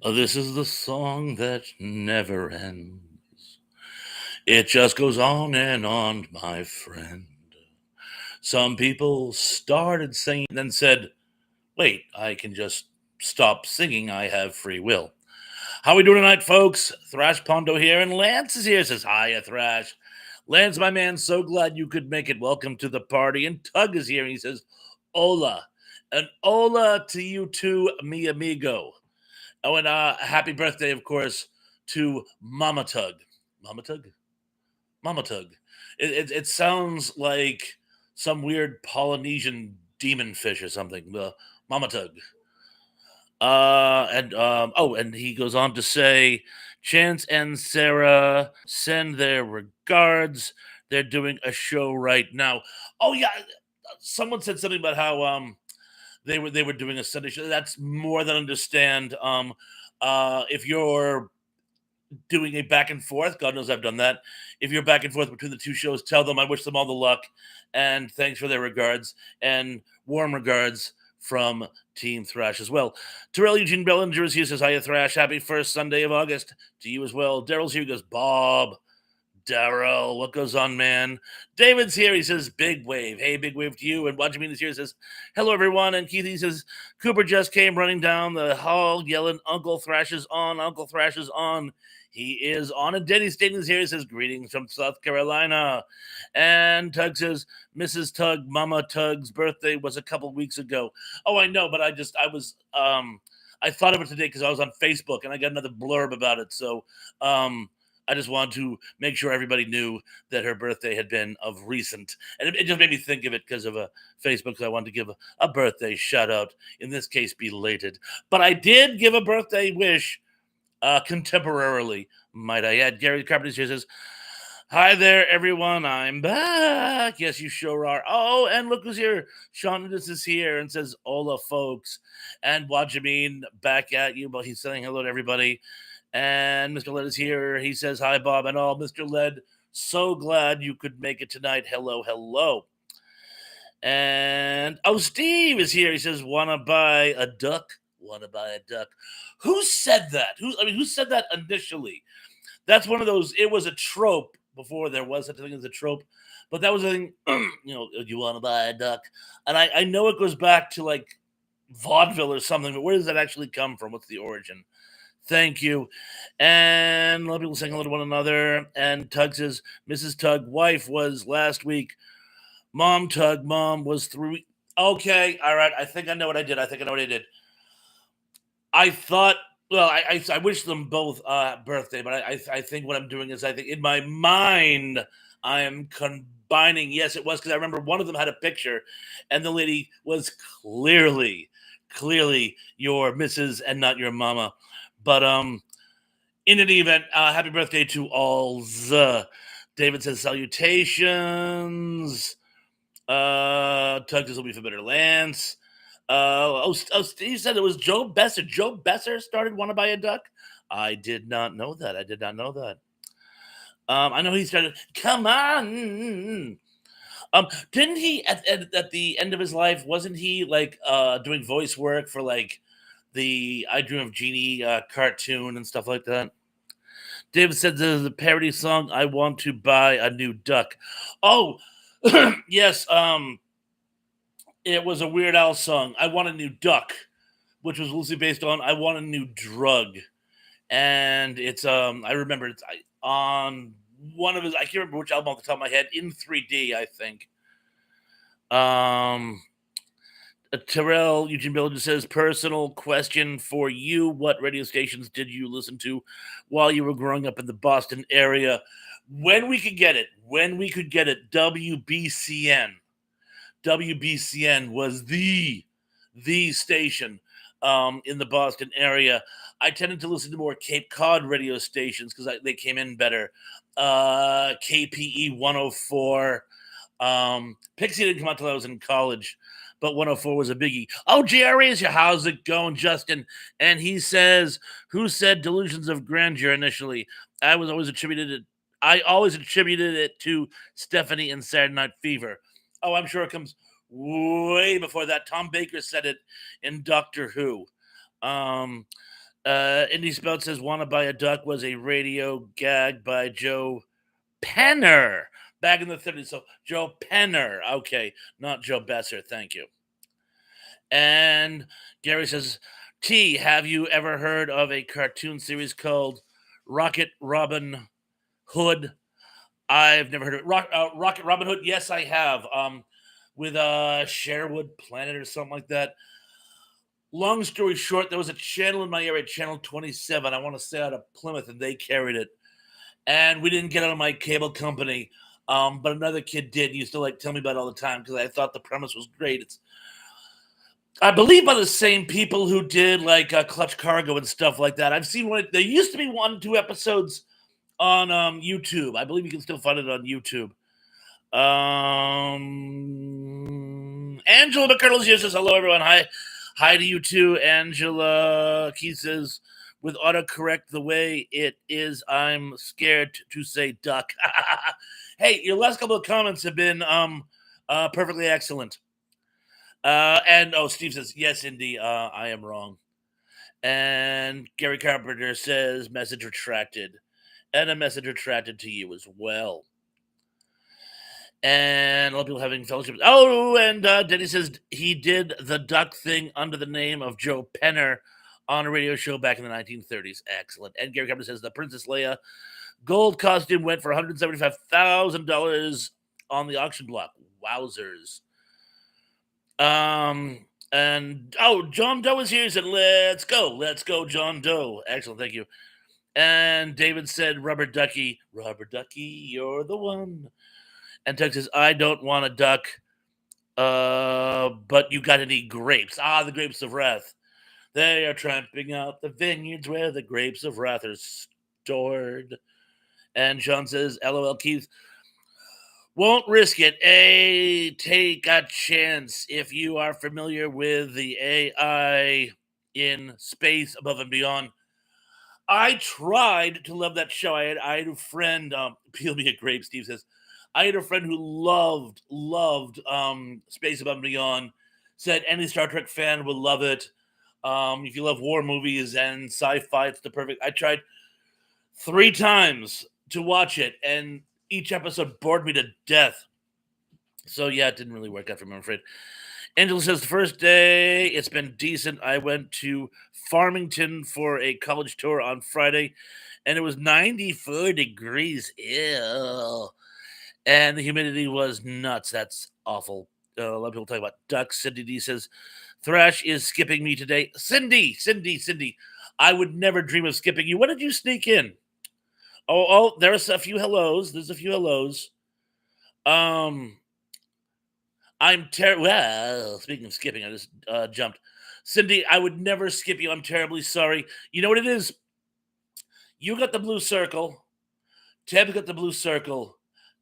This is the song that never ends. It just goes on and on, my friend. Some people started singing, then said, wait, I can just stop singing. I have free will. How we doing tonight, folks? Thrash Pondo here, and Lance is here. Says, hiya, Thrash. Lance, my man, so glad you could make it. Welcome to the party. And Tug is here, and he says, hola. And hola to you too, mi amigo. Oh, and happy birthday, of course, to Mama Tug. Mama Tug? Mama Tug. It sounds like some weird Polynesian demon fish or something. Mama Tug. And he goes on to say, Chance and Sarah send their regards. They're doing a show right now. Oh yeah, someone said something about how they were doing a Sunday show. That's more than understand. If you're doing a back and forth, God knows I've done that. If you're back and forth between the two shows, tell them I wish them all the luck and thanks for their regards and warm regards from Team Thrash as well. Terrell Eugene Bellinger is here, says, hiya, Thrash. Happy first Sunday of August to you as well. Daryl's here, he goes, Bob. Daryl, what goes on, man? David's here. He says, Big Wave. Hey, Big Wave to you. And Watching is here. He says, hello, everyone. And Keith, he says, Cooper just came running down the hall yelling, Uncle Thrash is on. Uncle Thrash is on. He is on. And Denny Staten is here. He says, greetings from South Carolina. And Tug says, Mrs. Tug, Mama Tug's birthday was a couple weeks ago. Oh, I know, but I thought of it today because I was on Facebook and I got another blurb about it. So, I just wanted to make sure everybody knew that her birthday had been of recent. And it just made me think of it because of Facebook. Because I wanted to give a birthday shout out, in this case, belated. But I did give a birthday wish contemporarily, might I add. Gary Carpenter says, hi there, everyone. I'm back. Yes, you sure are. Oh, and look who's here. Sean Nudis is here and says, hola, folks. And Wajimeen back at you. But he's saying hello to everybody. And Mr. Led is here. He says, hi, Bob and all. Mr. Led, so glad you could make it tonight. Hello, hello. And, oh, Steve is here. He says, wanna buy a duck? Wanna buy a duck? Who said that? Who said that initially? That's one of those, it was a trope before there was such a thing as a trope. But that was a thing, you want to buy a duck? And I know it goes back to like vaudeville or something, but where does that actually come from? What's the origin? Thank you. And a lot of people saying hello to one another. And Tug says, Mrs. Tug, wife was last week. Mom Tug, mom was 3 weeks. Okay, all right. I think I know what I did. I thought, well, I wish them both birthday, but I think what I'm doing is I think in my mind I am combining. Yes, it was because I remember one of them had a picture, and the lady was clearly your Mrs. and not your mama. But in any event, happy birthday to all. David says salutations. Tug this will be for better Lance. Steve said it was Joe Besser. Joe Besser started Want to Buy a Duck. I did not know that. I know he started. Come on. Didn't he at the end of his life? Wasn't he like doing voice work for like the I Dream of Jeannie cartoon and stuff like that? David said there's a parody song. I want to buy a new duck. Oh, yes. It was a Weird Al song. I want a new duck, which was loosely based on I want a new drug, and it's I remember it's on one of his. I can't remember which album off the top of my head. In 3D, I think. Um, Terrell Eugene Billinger says, personal question for you. What radio stations did you listen to while you were growing up in the Boston area? When we could get it, WBCN. WBCN was the station in the Boston area. I tended to listen to more Cape Cod radio stations because they came in better. KPE 104. Pixie didn't come out till I was in college, but 104 was a biggie. Oh, Jerry is here. How's it going, Justin? And he says, who said delusions of grandeur initially? I always attributed it to Stephanie and Saturday Night Fever. Oh, I'm sure it comes way before that. Tom Baker said it in Doctor Who. Indy Spout says "Wanna Buy a Duck" was a radio gag by Joe Penner back in the 30s. So Joe Penner, okay, not Joe Besser. Thank you. And Gary says, "T, have you ever heard of a cartoon series called Rocket Robin Hood?" I've never heard of it. Rocket Robin Hood. Yes, I have. With Sherwood Planet or something like that. Long story short, there was a channel in my area, Channel 27. I want to say out of Plymouth, and they carried it. And we didn't get it on my cable company. But another kid did. He used to like tell me about it all the time because I thought the premise was great. It's I believe by the same people who did like Clutch Cargo and stuff like that. I've seen one. There used to be 1, 2 episodes on YouTube. I believe you can still find it on YouTube. Angela McCurdles here says hello everyone. Hi to you too, Angela. Keith says with autocorrect the way it is, I'm scared to say duck. Hey, your last couple of comments have been perfectly excellent. And Steve says yes, Indy. I am wrong. And Gary Carpenter says message retracted, and a message retracted to you as well. And a lot of people having fellowships. Oh, and Denny says he did the duck thing under the name of Joe Penner on a radio show back in the 1930s. Excellent. And Gary Carpenter says the Princess Leia gold costume went for $175,000 on the auction block. Wowzers. And John Doe is here. He said, let's go, John Doe. Excellent, thank you. And David said, Rubber Ducky, you're the one. And Doug says, I don't want a duck, but you got any grapes? The grapes of wrath. They are tramping out the vineyards where the grapes of wrath are stored. And John says, LOL, Keith, won't risk it. Take a chance. If you are familiar with the AI in Space Above and Beyond, I tried to love that show. I had a friend, peel me a grape, Steve says. I had a friend who loved Space Above and Beyond. Said any Star Trek fan would love it. If you love war movies and sci-fi, it's the perfect. I tried 3 times to watch it, and each episode bored me to death. So yeah, it didn't really work out for me, I'm afraid. Angela says the first day it's been decent. I went to Farmington for a college tour on Friday, and it was 94 degrees. Ew. And the humidity was nuts. That's awful. A lot of people talk about ducks. Cindy D says, Thrash is skipping me today. Cindy. I would never dream of skipping you. When did you sneak in? Oh, there's a few hellos. There's a few hellos. I'm terrible. Well, speaking of skipping, I just jumped. Cindy, I would never skip you. I'm terribly sorry. You know what it is? You got the blue circle. Tab got the blue circle.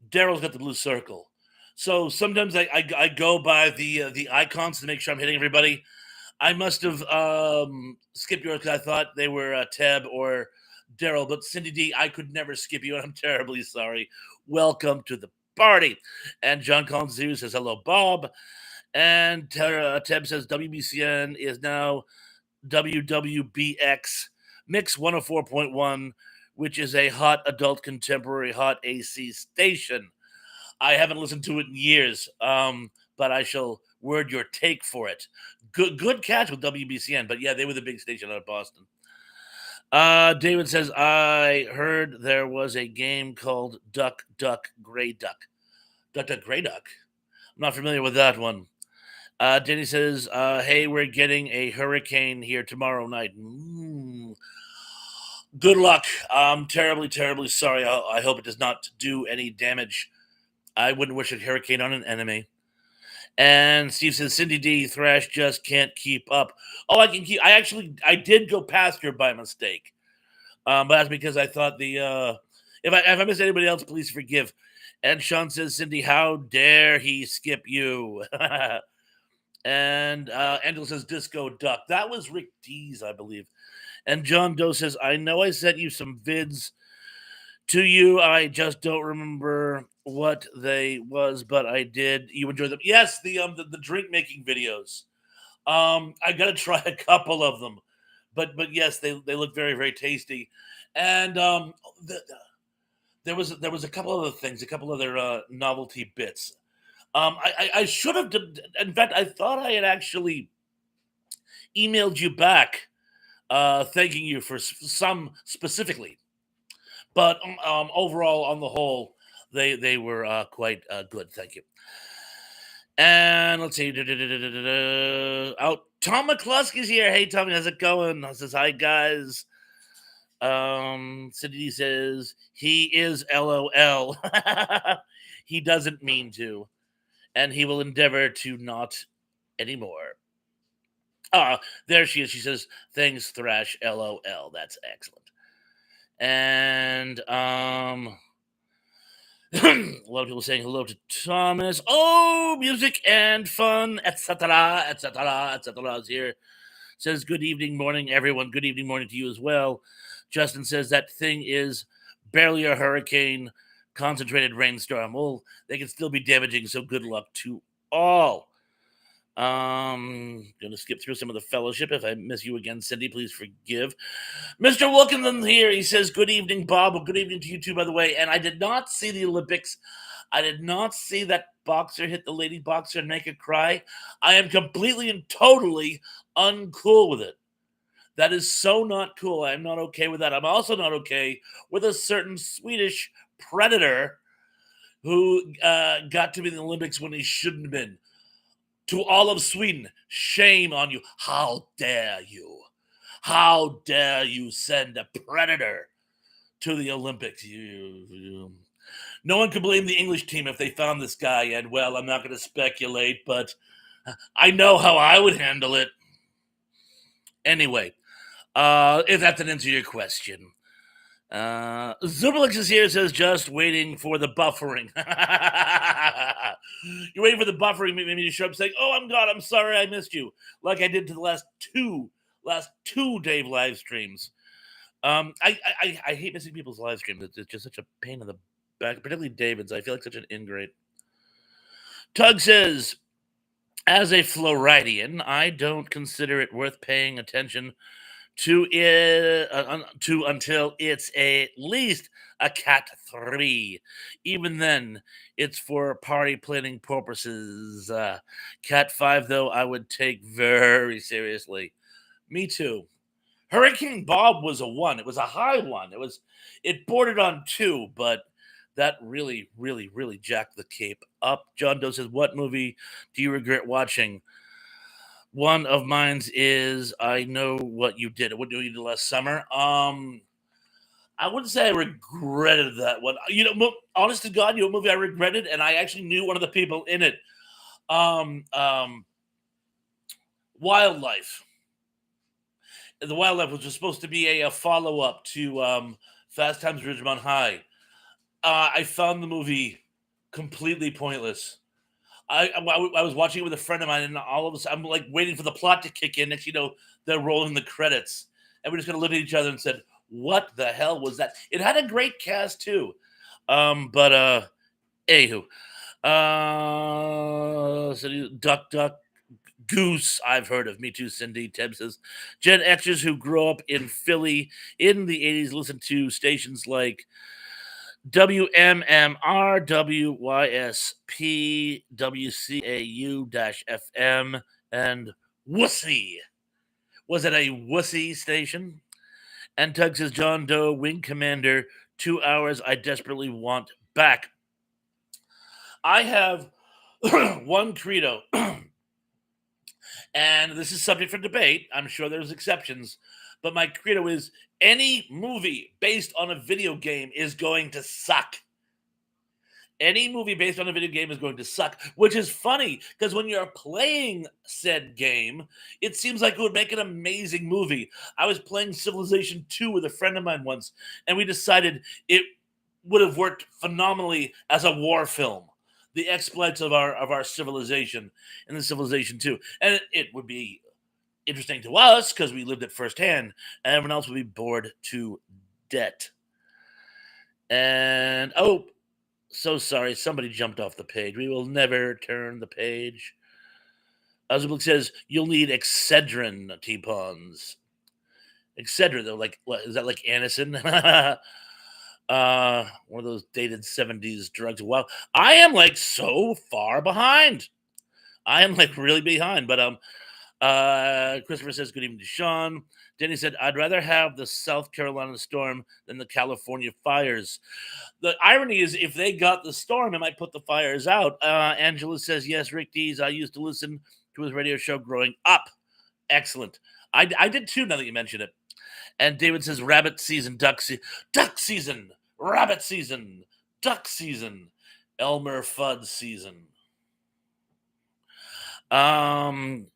Daryl's got the blue circle. So sometimes I go by the icons to make sure I'm hitting everybody. I must have skipped yours because I thought they were Tab or Daryl. But Cindy D, I could never skip you, and I'm terribly sorry. Welcome to the party. And John Collins says hello, Bob. And Tab says WBCN is now WWBX Mix 104.1, which is a hot adult contemporary hot AC station. I haven't listened to it in years, but I shall word your take for it. Good catch with WBCN, but yeah, they were the big station out of Boston. David says, I heard there was a game called Duck, Duck, Grey Duck. Duck, Duck, Grey Duck. I'm not familiar with that one. Denny says, hey, we're getting a hurricane here tomorrow night. Good luck. I'm terribly, terribly sorry. I hope it does not do any damage. I wouldn't wish a hurricane on an enemy. And Steve says, Cindy D, Thrash just can't keep up. Oh, I did go past her by mistake. But that's because I thought if I missed anybody else, please forgive. And Sean says, Cindy, how dare he skip you? And Angela says, Disco Duck. That was Rick Dees, I believe. And John Doe says, I know I sent you some vids to you. I just don't remember what they was, but I did. You enjoy them? Yes, the drink making videos. I gotta try a couple of them. but yes, they look very very tasty. And the, there was a couple other things, a couple other novelty bits. I should have. In fact, I thought I had actually emailed you back, thanking you for some specifically, but overall, on the whole, they were quite good. Thank you. And let's see. Oh, Tom McCluskey's here. Hey, Tommy, how's it going? I says hi, guys. Cindy says he is LOL. He doesn't mean to, and he will endeavor to not anymore. There she is. She says, "Thanks, Thrash." LOL. That's excellent. And a lot of people saying hello to Thomas. Oh, music and fun, etc., etc., etc. is here. Says good evening, morning, everyone. Good evening, morning to you as well. Justin says that thing is barely a hurricane, concentrated rainstorm. Well, they can still be damaging, so good luck to all. Gonna skip through some of the fellowship. If I miss you again, Cindy, please forgive. Mr. Wilkinson here. He says, "Good evening, Bob." Well, good evening to you too, by the way. And I did not see the Olympics. I did not see that boxer hit the lady boxer and make her cry. I am completely and totally uncool with it. That is so not cool. I'm not okay with that. I'm also not okay with a certain Swedish predator who got to be in the Olympics when he shouldn't have been. To all of Sweden, shame on you. How dare you? How dare you send a predator to the Olympics? No one can blame the English team if they found this guy. And well, I'm not going to speculate, but I know how I would handle it. Anyway, if that's an answer to your question. Zubalix is here, says just waiting for the buffering. You're waiting for the buffering, maybe to show up saying, "Oh, I'm God, I'm sorry I missed you," like I did to the last two Dave live streams. I hate missing people's live streams. It's just such a pain in the back, particularly David's. I feel like such an ingrate. Tug says, as a Floridian, I don't consider it worth paying attention to it until it's at least a cat 3. Even then, it's for party planning purposes. Cat 5, though, I would take very seriously. Me too. Hurricane Bob was a 1. It was a high one. It bordered on 2, but that really, really, really jacked the cape up. John Doe says, "What movie do you regret watching?" One of mine's is I Know What You Did. What you did last summer? I wouldn't say I regretted that one. Honest to God, what movie I regretted, and I actually knew one of the people in it. Um, um, Wildlife. The Wildlife was just supposed to be a follow up to Fast Times at Ridgemont High. I found the movie completely pointless. I was watching it with a friend of mine, and all of a sudden, I'm like waiting for the plot to kick in. Next, they're rolling the credits, and we're just gonna look at each other and said, "What the hell was that?" It had a great cast too, but anywho, so Duck Duck Goose, I've heard of. Me too, Cindy. Teb says, Gen Xers who grew up in Philly in the '80s listen to stations like WMMR, WYSP, WCAU-FM, and Wussy. Was it a Wussy station? And Tug says, John Doe, Wing Commander, 2 hours I desperately want back. I have one credo, and this is subject for debate. I'm sure there's exceptions, but my credo is any movie based on a video game is going to suck. Any movie based on a video game is going to suck, which is funny because when you're playing said game, it seems like it would make an amazing movie. I was playing Civilization 2 with a friend of mine once, and we decided it would have worked phenomenally as a war film. The exploits of our civilization in the Civilization 2. And it would be interesting to us because we lived it firsthand, and everyone else would be bored to death. And so sorry, somebody jumped off the page. We will never turn the page. Azublik says you'll need Excedrin tampons. Excedrin, though, like, what is that, like Anacin? One of those dated 70s drugs. Wow, I am, like, so far behind. I am, like, really behind, but, Christopher says, "Good evening to Sean." Denny said, "I'd rather have the South Carolina storm than the California fires." The irony is, if they got the storm, it might put the fires out. Angela says, "Yes, Rick Dees. I used to listen to his radio show growing up. Excellent. I did too, now that you mention it." And David says, "Rabbit season, duck season, rabbit season, duck season, Elmer Fudd season." Um,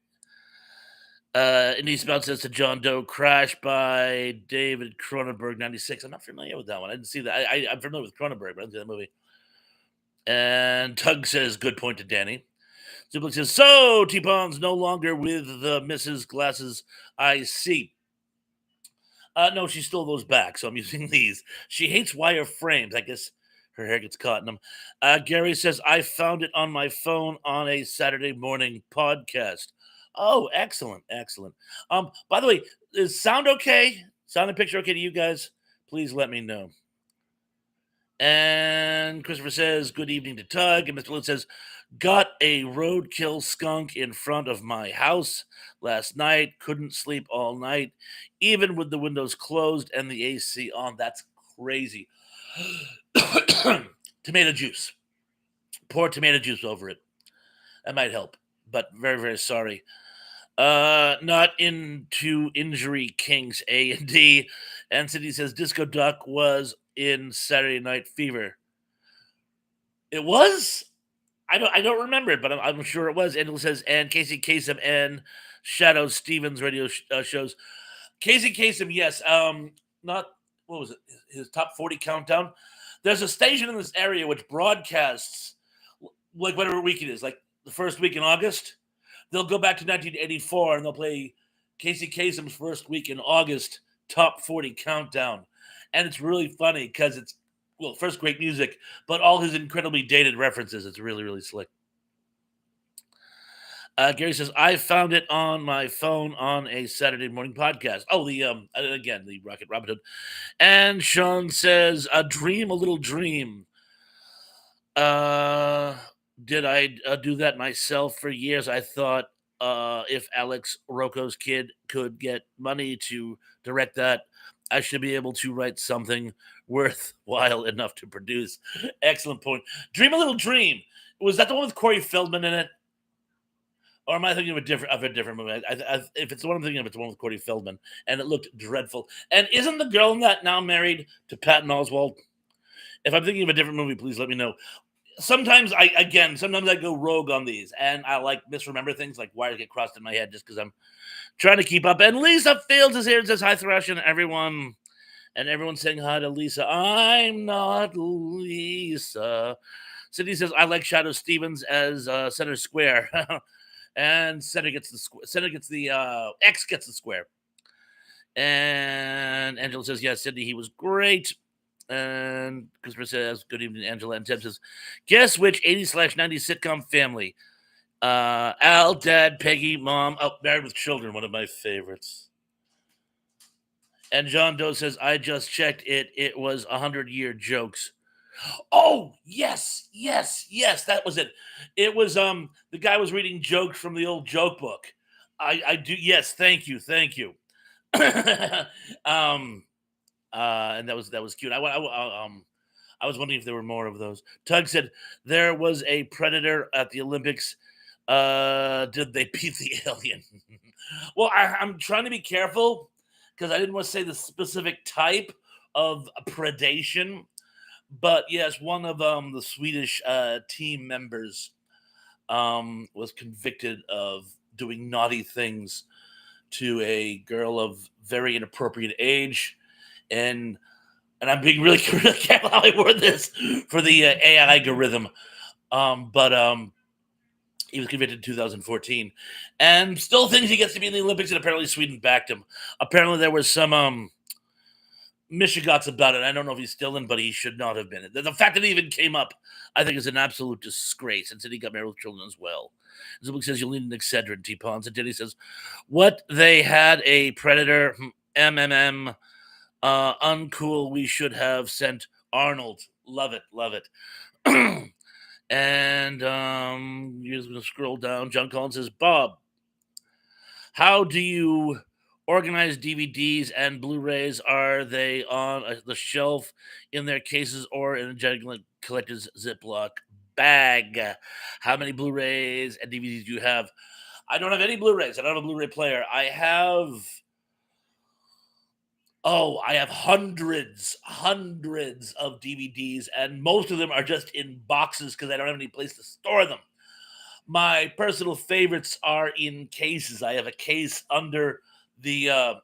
and Eastbound says to John Doe, "Crash" by David Cronenberg, 96. I'm not familiar with that one. I didn't see that. I'm familiar with Cronenberg, but I didn't see that movie. And Tug says, "Good point to Danny." Zublik says, "So, T-Pon's no longer with the Mrs. Glasses I see." No, she stole those back, so I'm using these. She hates wire frames. I guess her hair gets caught in them. Gary says, "I found it on my phone on a Saturday morning podcast." Oh, excellent, excellent. By the way, is sound okay? Sound and picture okay to you guys? Please let me know. And Christopher says, "Good evening to Tug." And Mr. Lewis says, "Got a roadkill skunk in front of my house last night. Couldn't sleep all night, even with the windows closed and the AC on." That's crazy. Tomato juice. Pour tomato juice over it. That might help, but very, very sorry. Not into Injury Kings A and D. And Cindy says, "Disco Duck was in Saturday Night Fever." It was? I don't remember it, but I'm sure it was. Angela says, "And Casey Kasem and Shadow Stevens radio shows." Casey Kasem, yes. Not what was it? His top 40 countdown. There's a station in this area which broadcasts like whatever week it is, like the first week in August. They'll go back to 1984 and they'll play Casey Kasem's first week in August top 40 countdown, and it's really funny because it's, well, first, great music, but all his incredibly dated references. It's really, really slick. Gary says, "I found it on my phone on a Saturday morning podcast." Oh, again, the Rocket Robin Hood. And Sean says, "A dream, a little dream." Uh, did I do that myself for years? I thought if Alex Rocco's kid could get money to direct that, I should be able to write something worthwhile enough to produce. Excellent point. Dream a Little Dream. Was that the one with Corey Feldman in it? Or am I thinking of a different movie? If it's the one I'm thinking of, it's the one with Corey Feldman, and it looked dreadful. And isn't the girl in that now married to Patton Oswalt? If I'm thinking of a different movie, please let me know. Sometimes I go rogue on these, and I like misremember things, like wires get crossed in my head just because I'm trying to keep up. And Lisa Fields is here and says hi, Thrush, and everyone's saying hi to Lisa. I'm not Lisa. Cindy says, "I like Shadow Stevens as center square." And center gets the X gets the square. And Angela says, "Yes, Cindy, he was great." And Christopher says, "Good evening, Angela." And Tim says, "Guess which 80s/90s sitcom family? Al, Dad, Peggy, Mom. Oh, Married with Children, one of my favorites." And John Doe says, "I just checked it. It was 100-year jokes." Oh, yes, yes, yes, that was it. It was the guy was reading jokes from the old joke book. I do, yes, thank you, thank you. um and that was cute. I was wondering if there were more of those. Tug said there was a predator at the Olympics. Did they beat the alien? Well, I'm trying to be careful because I didn't want to say the specific type of predation. But yes, one of the Swedish team members was convicted of doing naughty things to a girl of very inappropriate age, and I'm being really, really careful how I word this for the AI algorithm. But he was convicted in 2014, and still thinks he gets to be in the Olympics. And apparently, Sweden backed him. Apparently, there was some Michigat's about it. I don't know if he's still in, but he should not have been. The fact that it even came up, I think, is an absolute disgrace. And said he got married with children as well. Zubik says you'll need an Excedrin, T-Pons. And Denny says, "What, they had a predator?" MMM. Uncool. We should have sent Arnold. Love it. Love it. And you're just gonna scroll down. John Collins says, Bob, how do you organize DVDs and Blu-rays? Are they on the shelf in their cases or in a giant collector's Ziploc bag? How many Blu-rays and DVDs do you have? I don't have any Blu-rays. I don't have a Blu-ray player. I have hundreds of DVDs, and most of them are just in boxes because I don't have any place to store them. My personal favorites are in cases. I have a case under the uh,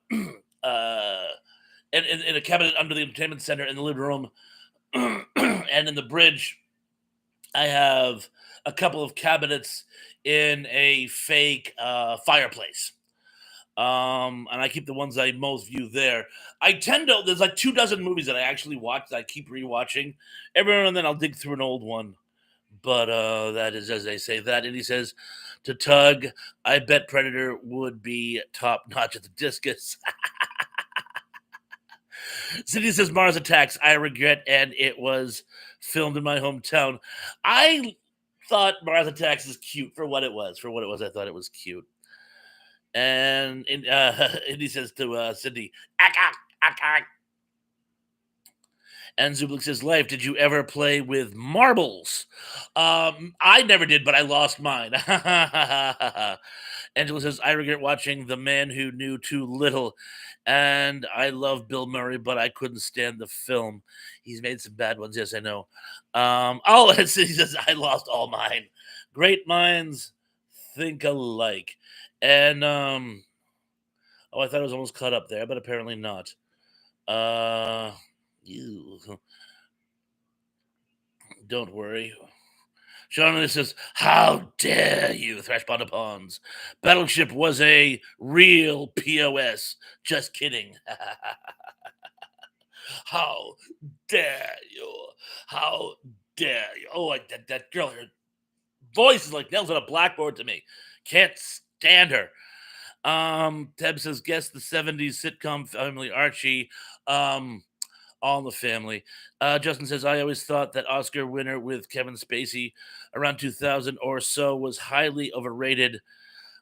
in a cabinet under the entertainment center in the living room, and in the bridge, I have a couple of cabinets in a fake fireplace. And I keep the ones I most view there. I tend to there's like 2 dozen movies that I actually watch that I keep rewatching. Every now and then I'll dig through an old one. But that is as they say that. And he says to Tug, I bet Predator would be top notch at the discus. Cindy says Mars Attacks, I regret, and it was filmed in my hometown. I thought Mars Attacks is cute for what it was. For what it was, I thought it was cute. And he says to Cindy, "Ack, ack, ack, ack." And Zublik says, Life, did you ever play with marbles? I never did, but I lost mine. Angela says, I regret watching The Man Who Knew Too Little. And I love Bill Murray, but I couldn't stand the film. He's made some bad ones, yes, I know. He says, I lost all mine. Great minds think alike. And I thought it was almost caught up there, but apparently not. You don't worry. Sean says, How dare you, Thrash Panda Pawns? Battleship was a real POS. Just kidding. How dare you? How dare you? Oh, that girl, her voice is like nails on a blackboard to me. Can't stand her. Teb says, guess the 70s sitcom Family Archie. All in the Family. Justin says, I always thought that Oscar winner with Kevin Spacey around 2000 or so was highly overrated.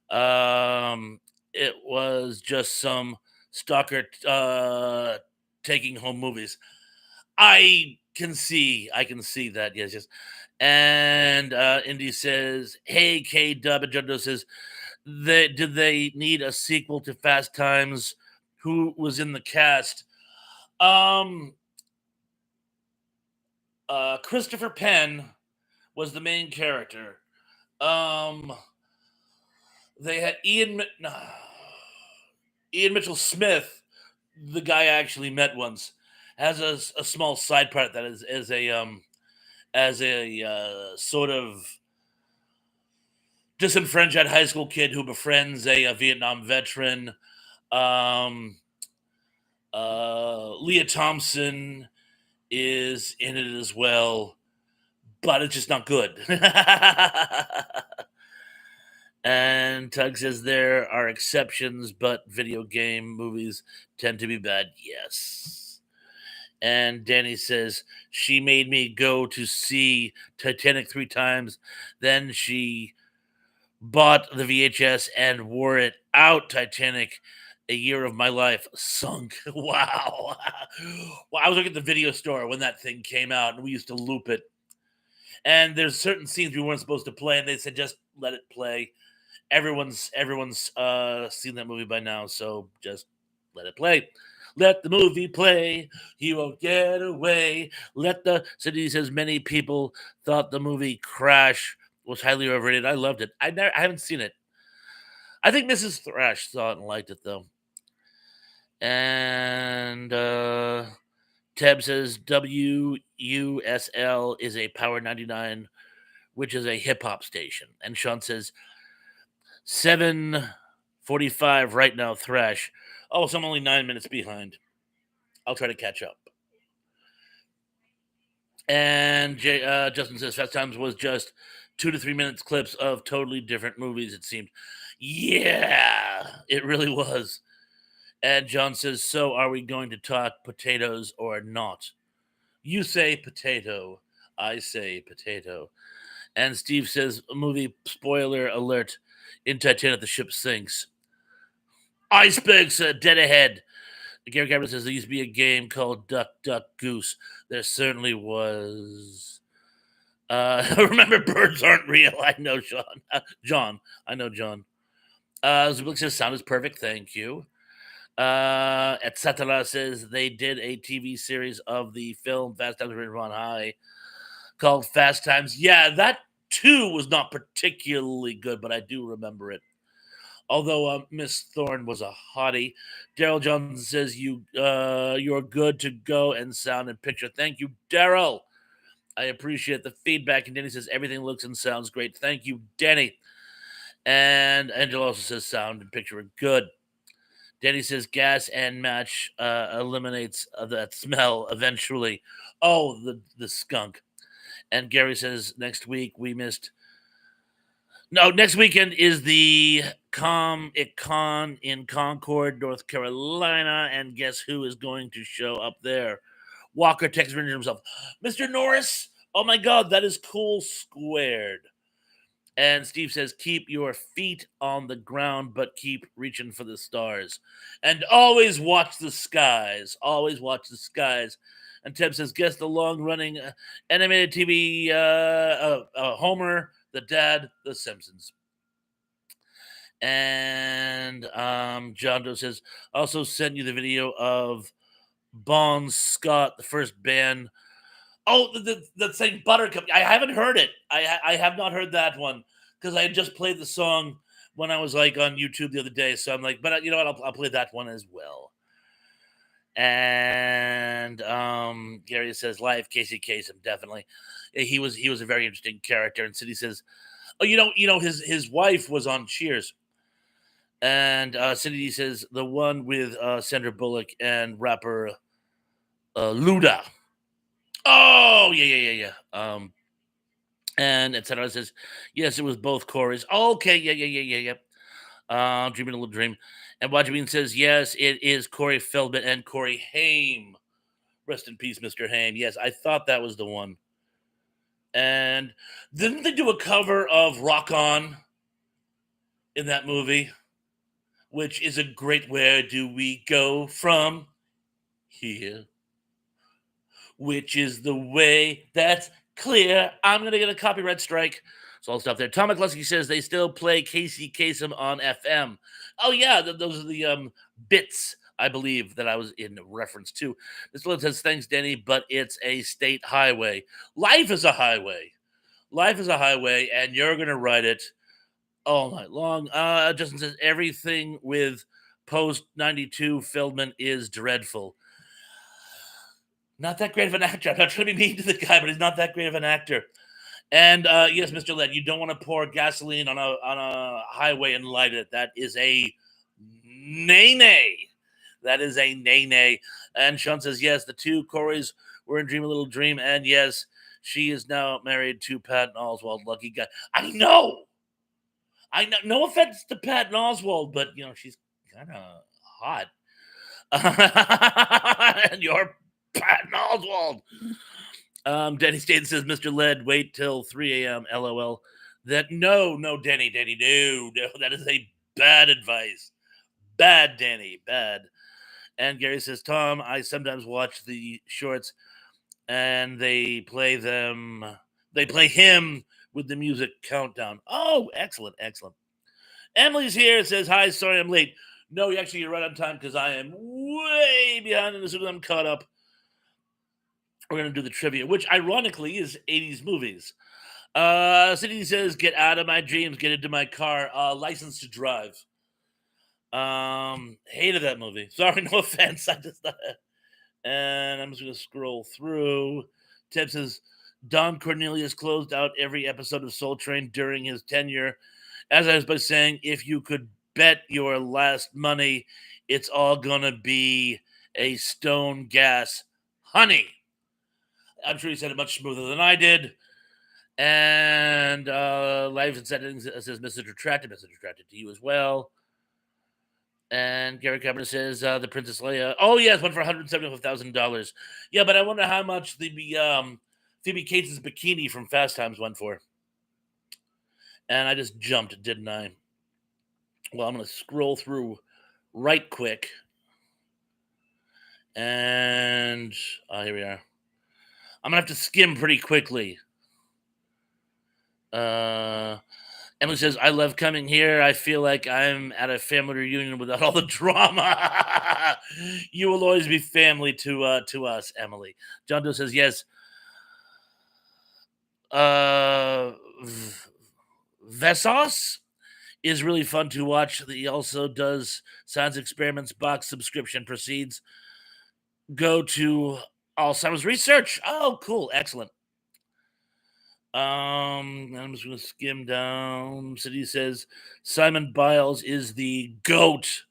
It was just some stalker taking home movies. I can see that. Yes. And Indy says, hey, K Dub, and Jundo says, did they need a sequel to Fast Times? Who was in the cast? Christopher Penn was the main character. They had Ian Mitchell Smith, the guy I actually met once, has a small side part that is as a sort of disenfranchised high school kid who befriends a Vietnam veteran. Leah Thompson is in it as well, but it's just not good. And Tug says there are exceptions, but video game movies tend to be bad. Yes. And Danny says she made me go to see Titanic 3 times. Then she bought the VHS and wore it out. Titanic, a year of my life sunk. Wow. Well, I was working at the video store when that thing came out, and we used to loop it. And there's certain scenes we weren't supposed to play, and they said just let it play. Everyone's seen that movie by now, so just let it play. Let the movie play. He won't get away. City says many people thought the movie Crash was highly overrated. I loved it. I haven't seen it. I think Mrs. Thrash saw it and liked it though. And Teb says WUSL is a Power 99, which is a hip hop station. And Sean says 7:45 right now, Thrash. Oh, so I'm only 9 minutes behind. I'll try to catch up. And Justin says Fast Times was just 2 to 3 minutes clips of totally different movies, it seemed. Yeah, it really was. And John says, so are we going to talk potatoes or not? You say potato. I say potato. And Steve says, movie spoiler alert. In Titanic, the ship sinks. Icebergs dead ahead. Gary Gabriel says there used to be a game called Duck, Duck, Goose. There certainly was. Remember, birds aren't real. I know, Sean. John. I know, John. Zubilik says sound is perfect. Thank you. Etc. says they did a TV series of the film Fast Times at Ridgemont High called Fast Times. Yeah, that too was not particularly good, but I do remember it. Although Miss Thorne was a hottie. Daryl Johnson says you're good to go and sound and picture. Thank you, Daryl. I appreciate the feedback. And Denny says everything looks and sounds great. Thank you, Denny. And Angela also says sound and picture are good. Denny says gas and match eliminates that smell eventually. Oh, the skunk. And Gary says next week we missed. No, next weekend is the Comic Con in Concord, North Carolina, and guess who is going to show up there? Walker texts himself, Mr. Norris. Oh my God, that is cool squared. And Steve says, keep your feet on the ground, but keep reaching for the stars. And always watch the skies. Always watch the skies. And Tim says, guess the long running animated TV Homer, the dad, the Simpsons. And John Doe says, also sent you the video of Bon Scott, the first band. Oh, the thing Buttercup. I haven't heard it. I have not heard that one because I had just played the song when I was like on YouTube the other day. So I'm like, but you know what? I'll play that one as well. And Gary says, live Casey Kasem, definitely. He was a very interesting character. And City says, oh, you know his wife was on Cheers. And Cindy says the one with Sandra Bullock and rapper Luda. Oh yeah. And etc. says yes, it was both Corey's. Oh, okay, yeah. Dreaming a little dream. And Wajibin says yes, it is Corey Feldman and Corey Haim. Rest in peace, Mr. Haim. Yes, I thought that was the one. And didn't they do a cover of Rock On in that movie? Which is a great where do we go from here? Which is the way that's clear. I'm going to get a copyright strike. So I'll stop there. Tom McCluskey says they still play Casey Kasem on FM. Oh, yeah. Those are the bits, I believe, that I was in reference to. This one says, thanks, Denny, but it's a state highway. Life is a highway. Life is a highway, and you're going to ride it all night long. Justin says everything with post 92 Feldman is dreadful. Not that great of an actor. I'm not trying to be mean to the guy, but he's not that great of an actor. And yes, Mr. Led, you don't want to pour gasoline on a highway and light it. That is a nay. That is a nay. And Sean says yes. The two Corys were in Dream a Little Dream, and yes, she is now married to Patton Oswalt. Lucky guy. I know. No offense to Patton Oswalt, but you know she's kind of hot. And you're Patton Oswalt. Denny Staten says, Mr. Led, wait till 3 a.m. LOL. No, Denny, no. That is a bad advice. Bad, Denny, bad. And Gary says, Tom, I sometimes watch the shorts and they play him with the music countdown. Oh, excellent. Emily's here, says, hi, sorry I'm late. No, you're right on time because I am way behind, and as soon as I'm caught up, we're going to do the trivia, which ironically is 80s movies. City says, get out of my dreams, get into my car. License to Drive. Hated that movie. Sorry, no offense. And I'm just going to scroll through. Ted says, Don Cornelius closed out every episode of Soul Train during his tenure. As I was by saying, if you could bet your last money, it's all going to be a Stone Gas Honey. I'm sure he said it much smoother than I did. And Life and Settings says, message retracted to you as well. And Gary Carpenter says the Princess Leia. Oh yes, went for $175,000. Yeah, but I wonder how much the Phoebe Cates' bikini from Fast Times went for. And I just jumped, didn't I? Well, I'm gonna scroll through right quick, and here we are. I'm gonna have to skim pretty quickly. Uh, Emily says, "I love coming here. I feel like I'm at a family reunion without all the drama. You will always be family to us, Emily." John Doe says, "Yes." Uh, V- Vesos is really fun to watch. He also does science experiments. Box subscription proceeds. Go to Alzheimer's research. Oh, cool, excellent. I'm just gonna skim down. City says Simon Biles is the goat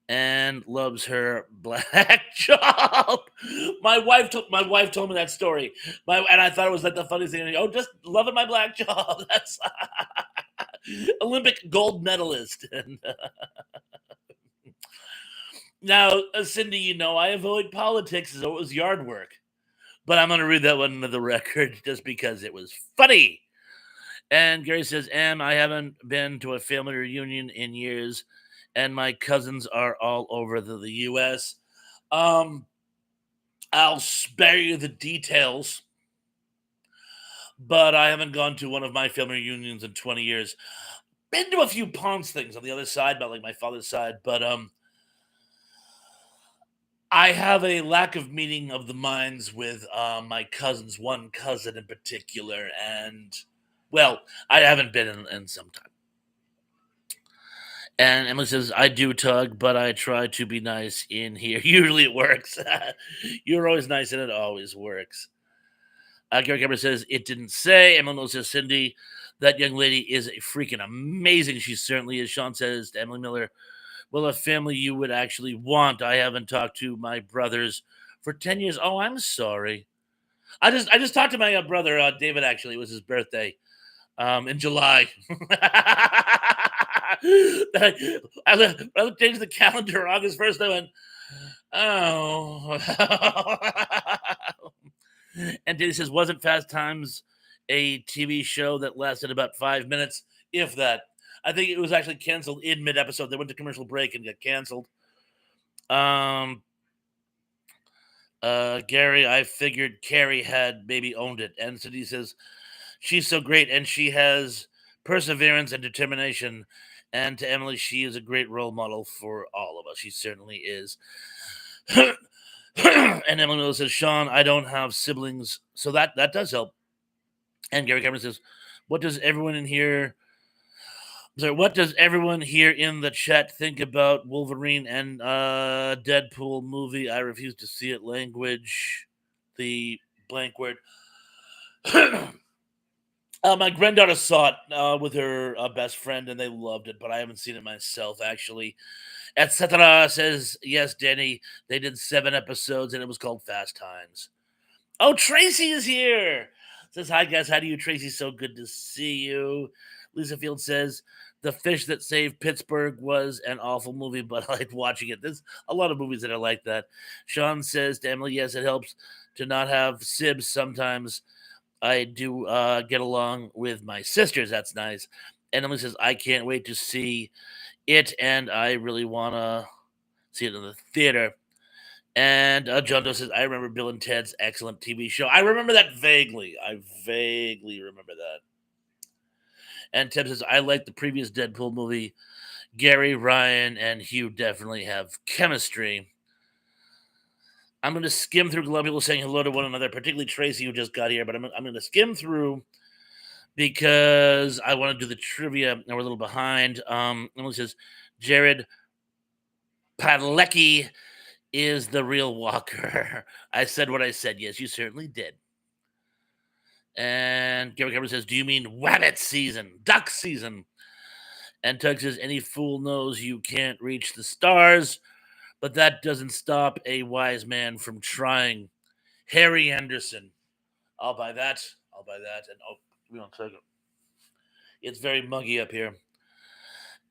and loves her black job. My wife told me that story. And I thought it was like the funniest thing. Oh, just loving my black job. That's Olympic gold medalist. And now, Cindy, I avoid politics as though it was yard work. But I'm going to read that one into the record just because it was funny. And Gary says, I haven't been to a family reunion in years, and my cousins are all over the U.S. Um, I'll spare you the details, but I haven't gone to one of my family reunions in 20 years. Been to a few Ponce things on the other side, but like my father's side, but I have a lack of meeting of the minds with my cousins, one cousin in particular, and well, I haven't been in some time. And Emily says, I do tug, but I try to be nice in here. Usually it works. You're always nice and it always works. Gary Cameron says, it didn't say. Emily says, Cindy, that young lady is freaking amazing. She certainly is. Sean says to Emily Miller, well, a family you would actually want. I haven't talked to my brothers for 10 years. Oh, I'm sorry. I just talked to my brother, David, actually. It was his birthday in July. I changed the calendar August 1st. I went, oh. And Diddy says, wasn't Fast Times a TV show that lasted about 5 minutes, if that? I think it was actually canceled in mid episode. They went to commercial break and got canceled. Um, Gary, I figured Carrie had maybe owned it. And Cindy says, she's so great and she has perseverance and determination. And to Emily, she is a great role model for all of us. She certainly is. And Emily Miller says, Sean, I don't have siblings, so that does help. And Gary Cameron says, what does everyone in here so what does everyone here in the chat think about Wolverine and Deadpool movie? I refuse to see it. Language, the blank word. My granddaughter saw it with her best friend, and they loved it. But I haven't seen it myself, actually. Etc. says yes, Danny. They did 7 episodes, and it was called Fast Times. Oh, Tracy is here. Says hi, guys. How do you, Tracy? So good to see you. Lisa Field says The Fish That Saved Pittsburgh was an awful movie, but I liked watching it. There's a lot of movies that are like that. Sean says to Emily, yes, it helps to not have sibs sometimes. I do get along with my sisters. That's nice. And Emily says, I can't wait to see it, and I really want to see it in the theater. And John Doe says, I remember Bill and Ted's excellent TV show. I remember that vaguely. I vaguely remember that. And Tim says, I like the previous Deadpool movie. Gary, Ryan, and Hugh definitely have chemistry. I'm going to skim through a lot of people saying hello to one another, particularly Tracy, who just got here, but I'm going to skim through because I want to do the trivia, and we're a little behind. Emily says, Jared Padalecki is the real Walker. I said what I said. Yes, you certainly did. And Gary Cameron says, do you mean wabbit season, duck season? And Tug says, any fool knows you can't reach the stars, but that doesn't stop a wise man from trying. Harry Anderson. I'll buy that. I'll buy that. And oh, give me 1 second. It's very muggy up here.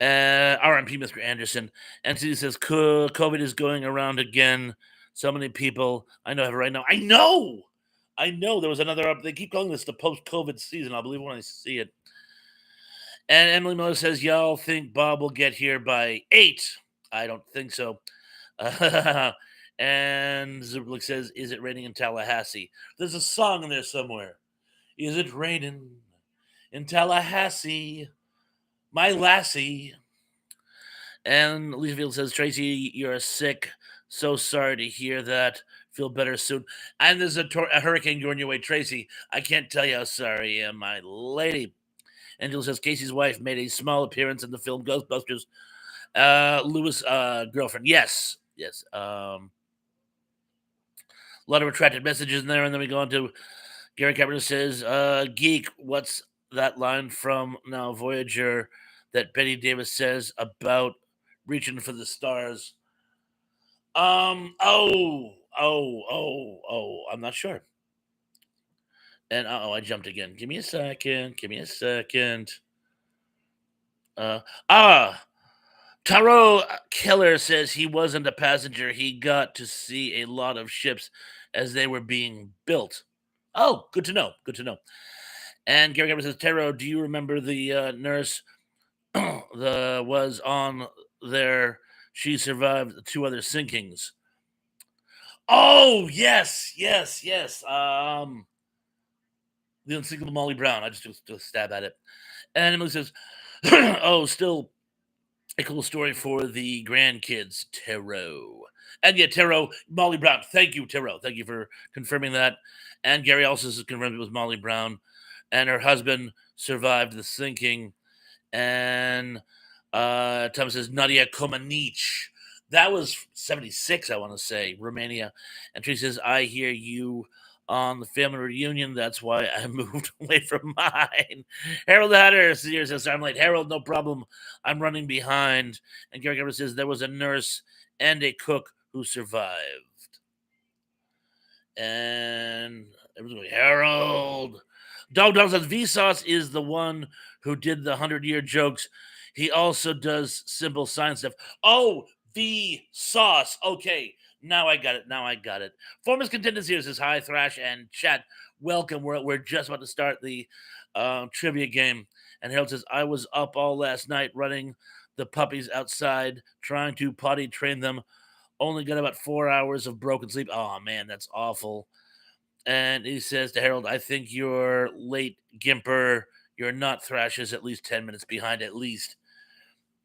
RMP, Mr. Anderson. And he says, COVID is going around again. So many people. I know have it right now. I know. I know. There was another up. They keep calling this the post-COVID season. I'll believe when I see it. And Emily Miller says, y'all think Bob will get here by 8? I don't think so. And Zublik says, is it raining in Tallahassee? There's a song in there somewhere. Is it raining in Tallahassee? My lassie. And Leafield says, Tracy, you're sick. So sorry to hear that. Feel better soon. And there's a hurricane going your way, Tracy. I can't tell you how sorry I am, my lady. Angela says Casey's wife made a small appearance in the film Ghostbusters. Lewis' girlfriend. Yes. Yes. A lot of retracted messages in there. And then we go on to Gary Cameron says, Geek, what's that line from now Voyager that Betty Davis says about reaching for the stars? I'm not sure. And I jumped again. Give me a second. Give me a second. Taro Keller says he wasn't a passenger. He got to see a lot of ships as they were being built. Oh, good to know. Good to know. And Gary Gabbard says, Taro, do you remember the nurse the was on there? She survived 2 other sinkings. Oh, yes, yes, yes. The unsinkable Molly Brown. I just took a stab at it. And Emily says, oh, still a cool story for the grandkids, Taro. And yeah, Taro, Molly Brown. Thank you, Taro. Thank you for confirming that. And Gary also has confirmed it was Molly Brown. And her husband survived the sinking. And Thomas says Nadia Comaneci. That was 76, I want to say, Romania. And Tracy says, I hear you on the family reunion. That's why I moved away from mine. Harold Hatter says, I'm late. Harold, no problem. I'm running behind. And Gary Gabbard says, there was a nurse and a cook who survived. And everyone's going, Harold. Dog says, Vsauce is the one who did the 100-year jokes. He also does simple science stuff. Oh, Vsauce. Okay. Now I got it. Now I got it. Foremost contenders here says, hi, Thrash and chat. Welcome. We're just about to start the trivia game. And Harold says, I was up all last night running the puppies outside, trying to potty train them. Only got about 4 hours of broken sleep. Oh, man, that's awful. And he says to Harold, I think you're late, Gimper. You're not Thrash is at least 10 minutes behind, at least.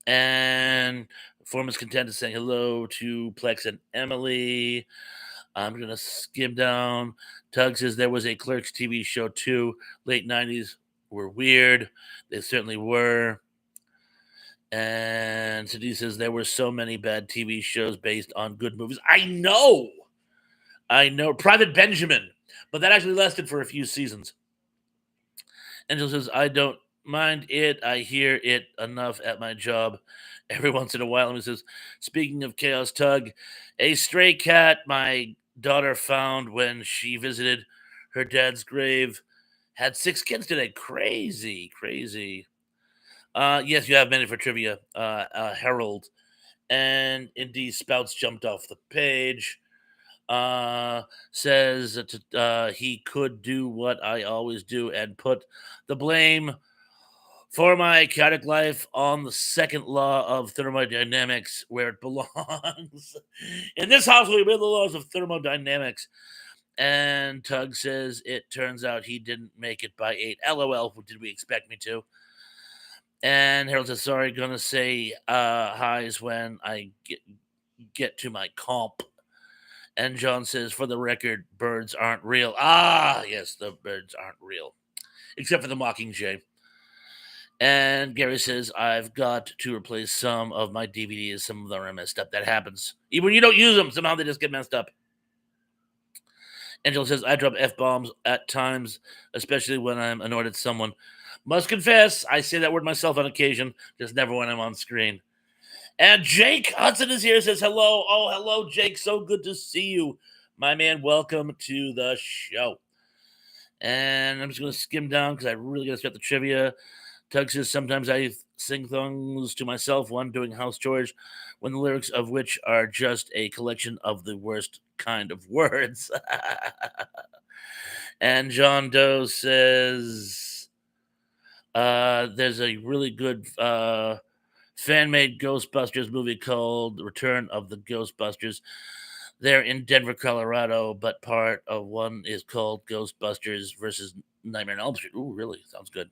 And Foreman's content is saying hello to Plex and Emily. I'm going to skim down. Tug says there was a Clerks TV show too. Late 90s were weird. They certainly were. And Sadi says there were so many bad TV shows based on good movies. I know. Private Benjamin. But that actually lasted for a few seasons. Angel says, I don't mind it. I hear it enough at my job every once in a while. And he says, speaking of Chaos Tug, a stray cat my daughter found when she visited her dad's grave had 6 kids today. Crazy, crazy. Yes, you have many for trivia, Harold. And indeed, Spouts jumped off the page. Says that he could do what I always do and put the blame for my chaotic life on the second law of thermodynamics, where it belongs. In this house, we obey the laws of thermodynamics. And Tug says it turns out he didn't make it by 8. LOL, did we expect me to? And Harold says, sorry, gonna say highs when I get to my comp. And John says, for the record, birds aren't real. Ah, yes, the birds aren't real, except for the Mockingjay. And Gary says, I've got to replace some of my DVDs. Some of them are messed up. That happens. Even when you don't use them, somehow they just get messed up. Angela says, I drop F-bombs at times, especially when I'm annoyed at someone. Must confess, I say that word myself on occasion, just never when I'm on screen. And Jake Hudson is here, says hello. Oh, hello, Jake. So good to see you. My man, welcome to the show. And I'm just going to skim down because I really got to start the trivia. Tug says, sometimes I sing songs to myself while I'm doing house chores, when the lyrics of which are just a collection of the worst kind of words. And John Doe says, there's a really good fan made Ghostbusters movie called Return of the Ghostbusters. They're in Denver, Colorado, but part of one is called Ghostbusters versus Nightmare on Elm Street. Ooh, really? Sounds good.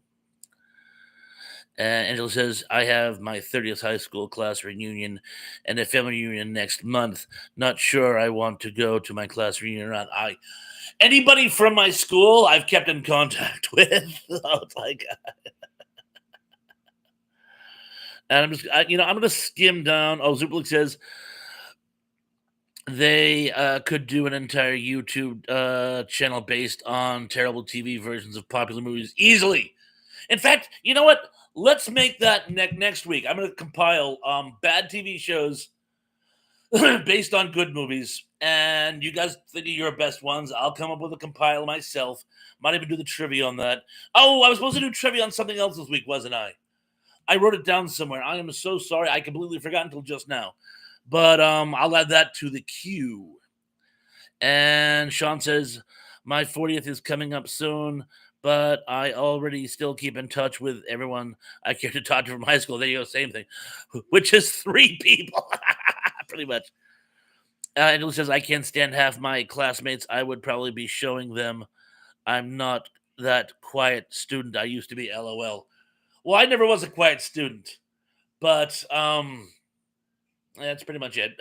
And Angela says, I have my 30th high school class reunion and a family reunion next month. Not sure I want to go to my class reunion or not. Anybody from my school I've kept in contact with. So it's like, and I'm going to skim down. Oh, Zuplik says they could do an entire YouTube channel based on terrible TV versions of popular movies easily. In fact, you know what? Let's make that next week. I'm going to compile bad TV shows based on good movies, and you guys think of your best ones. I'll come up with a compile myself. Might even do the trivia on that. Oh, I was supposed to do trivia on something else this week, wasn't I? I wrote it down somewhere. I am so sorry. I completely forgot until just now. But I'll add that to the queue. And Sean says, my 40th is coming up soon, but I already still keep in touch with everyone I care to talk to from high school. There you go, same thing, which is 3 people, pretty much. And it says, I can't stand half my classmates. I would probably be showing them I'm not that quiet student I used to be, LOL. Well, I never was a quiet student, but that's pretty much it.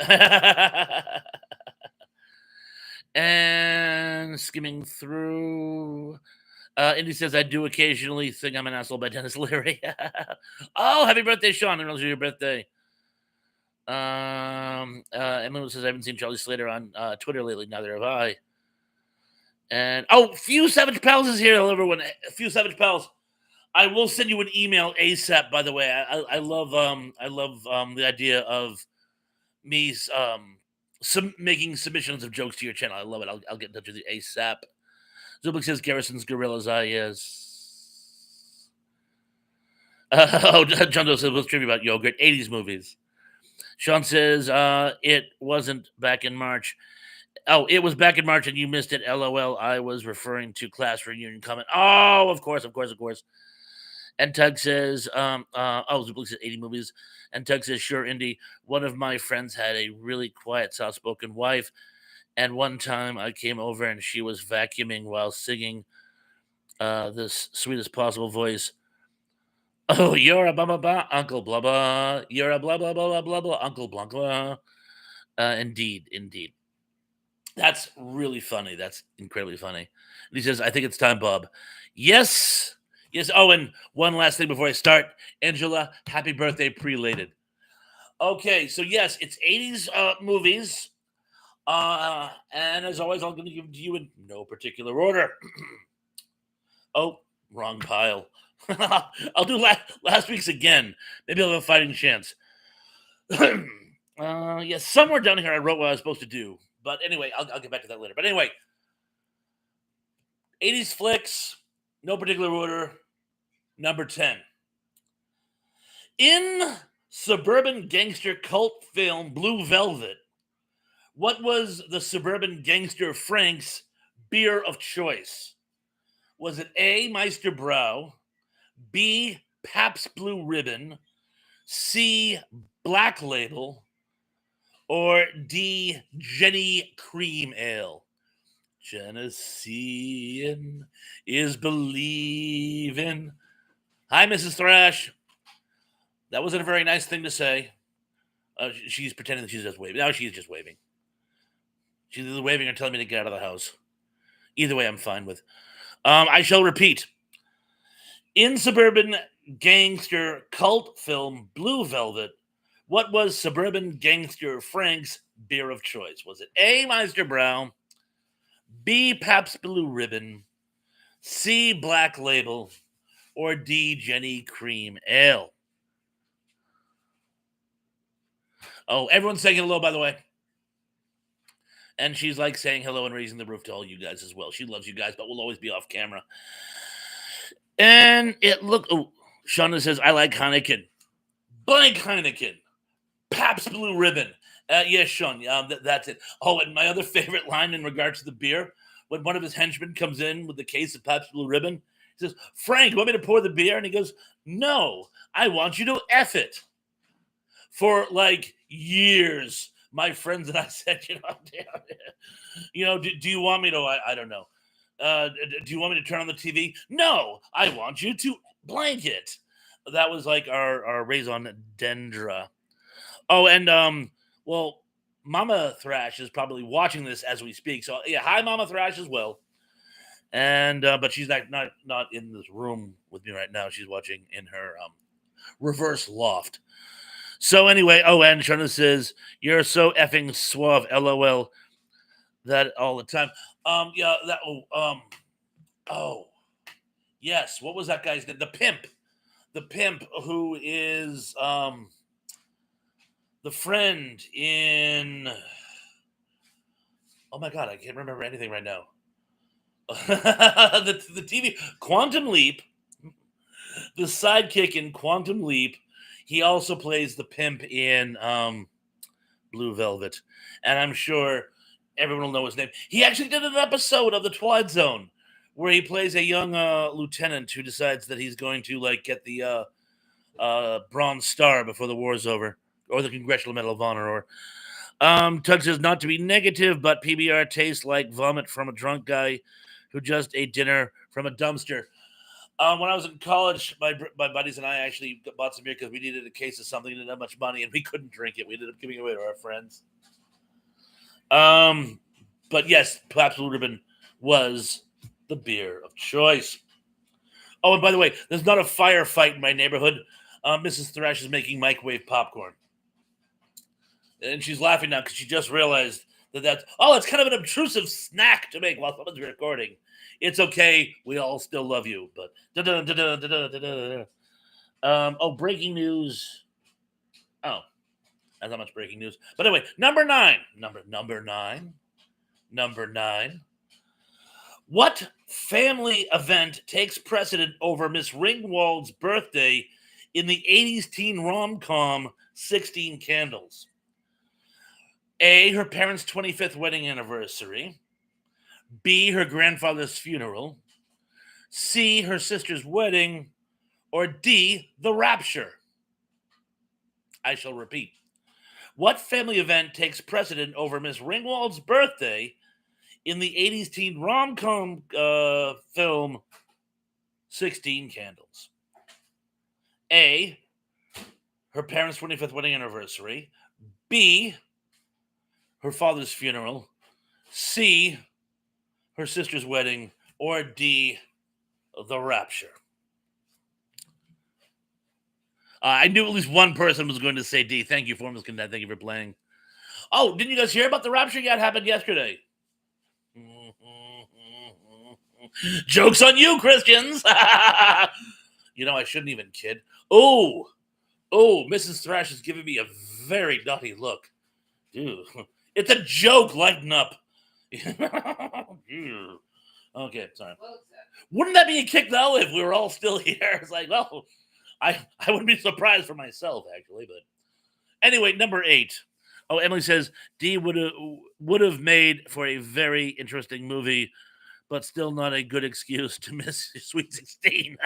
And skimming through, Indy says, I do occasionally think I'm an asshole by Dennis Leary. Oh, happy birthday, Sean. I didn't realize it was your birthday. Emily says, I haven't seen Charlie Slater on Twitter lately. Neither have I. And Few Savage Pals is here. Hello, everyone. Few Savage Pals. I will send you an email ASAP. By the way, I love the idea of me making submissions of jokes to your channel. I love it. I'll get in touch with you ASAP. Zubik says Garrison's Gorillas. Yes. John Doe says, what's trivia about yogurt? 80s movies. Sean says, it wasn't back in March. Oh, it was back in March and you missed it. LOL. I was referring to class reunion comment. Oh, of course. And Tug says, Zubik says 80 movies. And Tug says, sure, Indy. One of my friends had a really quiet, soft-spoken wife. And one time I came over and she was vacuuming while singing this sweetest possible voice. Oh, you're a blah, blah, blah, Uncle blah, blah. You're a blah, blah, blah, blah, blah, blah, Uncle blah, blah. Indeed. That's really funny. That's incredibly funny. And he says, I think it's time, Bob. Yes. Oh, and one last thing before I start. Angela, happy birthday, prelated. Okay, so yes, it's 80s movies. And as always, I'm going to give it to you in no particular order. Oh, wrong pile. I'll do last week's again. Maybe I'll have a fighting chance. Yes, somewhere down here I wrote what I was supposed to do. But anyway, I'll get back to that later. But anyway, 80s flicks, no particular order, number 10. In suburban gangster cult film Blue Velvet, what was the suburban gangster Frank's beer of choice? Was it A, Meister Brau, B, Pabst Blue Ribbon, C, Black Label, or D, Jenny Cream Ale? Geneseeing is believing. Hi, Mrs. Thrash. That wasn't a very nice thing to say. She's pretending that she's just waving. Now she's just waving. She's either waving or telling me to get out of the house. Either way, I'm fine with. I shall repeat. In suburban gangster cult film Blue Velvet, what was suburban gangster Frank's beer of choice? Was it A, Meister Brau, B, Pabst Blue Ribbon, C, Black Label, or D, Jenny Cream Ale? Oh, everyone's saying hello, by the way. And she's like saying hello and raising the roof to all you guys as well. She loves you guys, but will always be off camera. And Shonda says, I like Heineken. Blank Heineken. Pabst Blue Ribbon. Yes, Sean, that's it. Oh, and my other favorite line in regards to the beer, when one of his henchmen comes in with the case of Pabst Blue Ribbon, he says, Frank, you want me to pour the beer? And he goes, no, I want you to F it. For like years, my friends and I said, do you want me to? I don't know. Do you want me to turn on the TV? No, I want you to blanket. That was like our raison d'endre. Oh, and well, Mama Thrash is probably watching this as we speak. So yeah, hi, Mama Thrash as well. And but she's not in this room with me right now. She's watching in her reverse loft. So anyway, oh, and Shana says you're so effing suave, lol. That all the time. Yeah, that. Oh, yes. What was that guy's name? The pimp who is the friend in. Oh my god, I can't remember anything right now. the TV Quantum Leap, the sidekick in Quantum Leap. He also plays the pimp in Blue Velvet, and I'm sure everyone will know his name. He actually did an episode of The Twilight Zone where he plays a young lieutenant who decides that he's going to like get the Bronze Star before the war's over, or the Congressional Medal of Honor, or Tug says not to be negative, but PBR tastes like vomit from a drunk guy who just ate dinner from a dumpster. When I was in college, my buddies and I actually bought some beer because we needed a case of something and didn't have much money, and we couldn't drink it. We ended up giving it away to our friends. But yes, Pabst Blue Ribbon was the beer of choice. Oh, and by the way, there's not a firefight in my neighborhood. Mrs. Thrash is making microwave popcorn. And she's laughing now because she just realized that's kind of an obtrusive snack to make while someone's recording. It's okay. We all still love you. But breaking news. Oh, that's not much breaking news. But anyway, number nine. What family event takes precedent over Miss Ringwald's birthday in the 80s teen rom-com 16 Candles? A, her parents' 25th wedding anniversary. B, her grandfather's funeral. C, her sister's wedding. Or D, the rapture. I shall repeat. What family event takes precedent over Miss Ringwald's birthday in the 80s teen rom-com film 16 Candles? A, her parents' 25th wedding anniversary. B, her father's funeral. C, her sister's wedding. Or D, the rapture. I knew at least one person was going to say D. Thank you, Formless Cadet. Thank you for playing. Oh, didn't you guys hear about the rapture? Yeah, it happened yesterday. Joke's on you, Christians. I shouldn't even kid. Oh, Mrs. Thrash is giving me a very naughty look. Dude, it's a joke. Lighten up. Okay, sorry. Wouldn't that be a kick, though, if we were all still here? It's like, well, I wouldn't be surprised for myself, actually. But anyway, number 8. Oh, Emily says D would have made for a very interesting movie, but still not a good excuse to miss Sweet 16.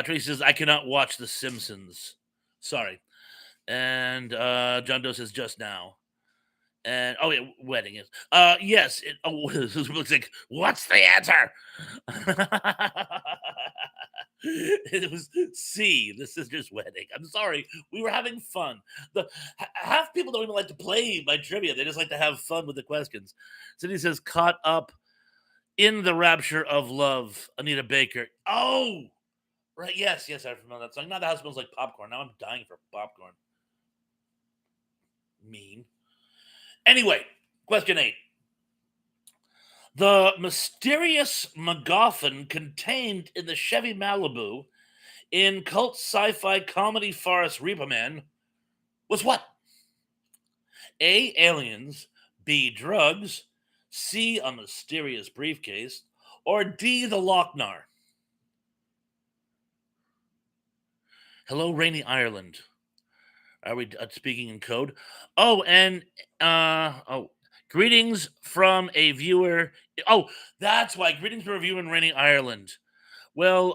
Tracy says I cannot watch The Simpsons. Sorry. And John Doe says just now. And wedding is yes. It looks like what's the answer? It was C, the sister's wedding. I'm sorry, we were having fun. Half people don't even like to play my trivia; they just like to have fun with the questions. Cindy says, "Caught up in the rapture of love." Anita Baker. Oh, right. Yes, I remember that song. Now the house smells like popcorn. Now I'm dying for popcorn. Mean. Anyway, question 8. The mysterious MacGuffin contained in the Chevy Malibu in cult sci-fi comedy farce Repo Man was what? A, aliens. B, drugs. C, a mysterious briefcase. or D, the Lochnar? Hello, rainy Ireland. Are we speaking in code? Oh, and greetings from a viewer. Oh, that's why. Greetings from a viewer in rainy Ireland. Well,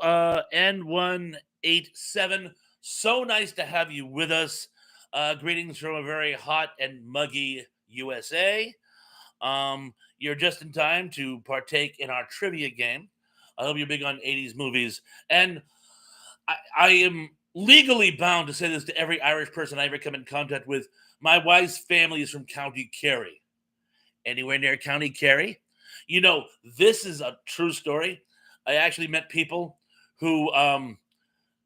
N187, so nice to have you with us. Greetings from a very hot and muggy USA. You're just in time to partake in our trivia game. I hope you're big on 80s movies. And I am legally bound to say this to every Irish person I ever come in contact with. My wife's family is from County Kerry. Anywhere near County Kerry? You know, this is a true story. I actually met people who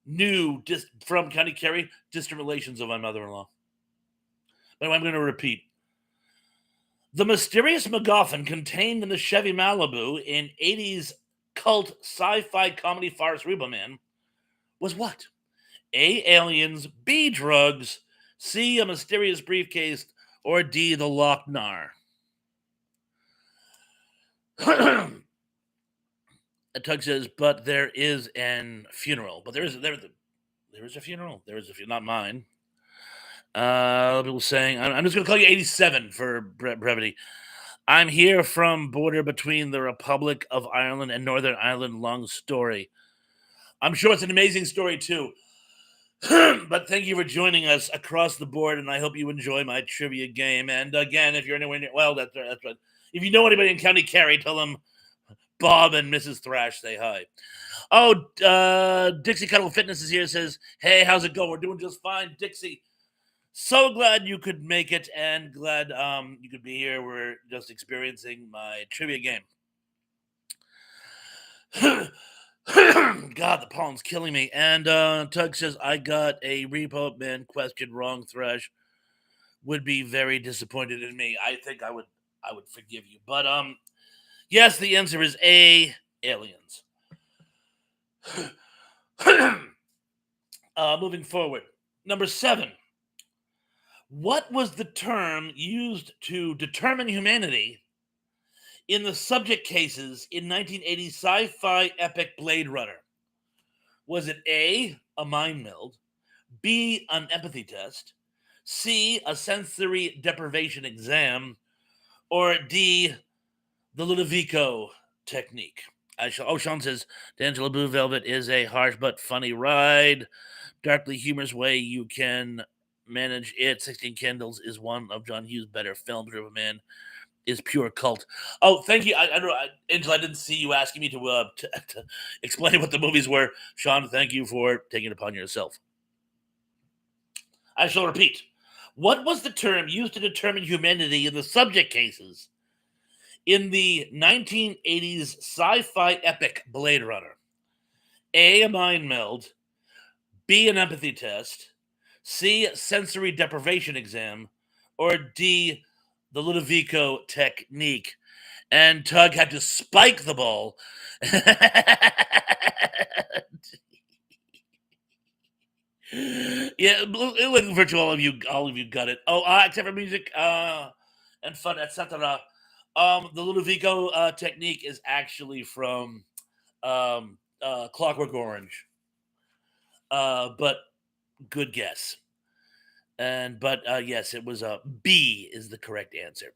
knew from County Kerry distant relations of my mother-in-law. But I'm going to repeat. The mysterious MacGuffin contained in the Chevy Malibu in 80s cult sci-fi comedy farce Repo Man was what? A, aliens, B, drugs, C, a mysterious briefcase, or D, the Lochnar? Tug says, but there is an funeral. But there is a funeral. There is a funeral, not mine. People saying, I'm just going to call you 87 for brevity. I'm here from border between the Republic of Ireland and Northern Ireland. Long story. I'm sure it's an amazing story too. But thank you for joining us across the board, and I hope you enjoy my trivia game. And again, if you're anywhere near, well, that's right. If you know anybody in County Kerry, tell them Bob and Mrs. Thrash say hi. Oh, Dixie Cuddle Fitness is here. Says, hey, how's it going? We're doing just fine, Dixie. So glad you could make it, and glad you could be here. We're just experiencing my trivia game. God, the pollen's killing me. And Tug says, I got a Repo Man question wrong, Thrash. Would be very disappointed in me. I think I would forgive you. But yes, the answer is A, aliens. Moving forward. Number 7. What was the term used to determine humanity in the subject cases in 1980 sci-fi epic Blade Runner? Was it A, a mind meld, B, an empathy test, C, a sensory deprivation exam, or D, the Ludovico technique? Sean says, D'Angelo Blue Velvet is a harsh but funny ride. Darkly humorous way you can manage it. 16 Candles is one of John Hughes' better films. River Man is pure cult. Oh, thank you. I don't know, Angela, I didn't see you asking me to explain what the movies were. Sean, thank you for taking it upon yourself. I shall repeat. What was the term used to determine humanity in the subject cases in the 1980s sci-fi epic Blade Runner? A, a mind meld, B, an empathy test, C, sensory deprivation exam, or D, the Ludovico technique? And Tug had to spike the ball. Yeah, looking for all of you got it. Oh, except for music and fun, etc. The Ludovico technique is actually from Clockwork Orange. But good guess. But yes, it was B is the correct answer.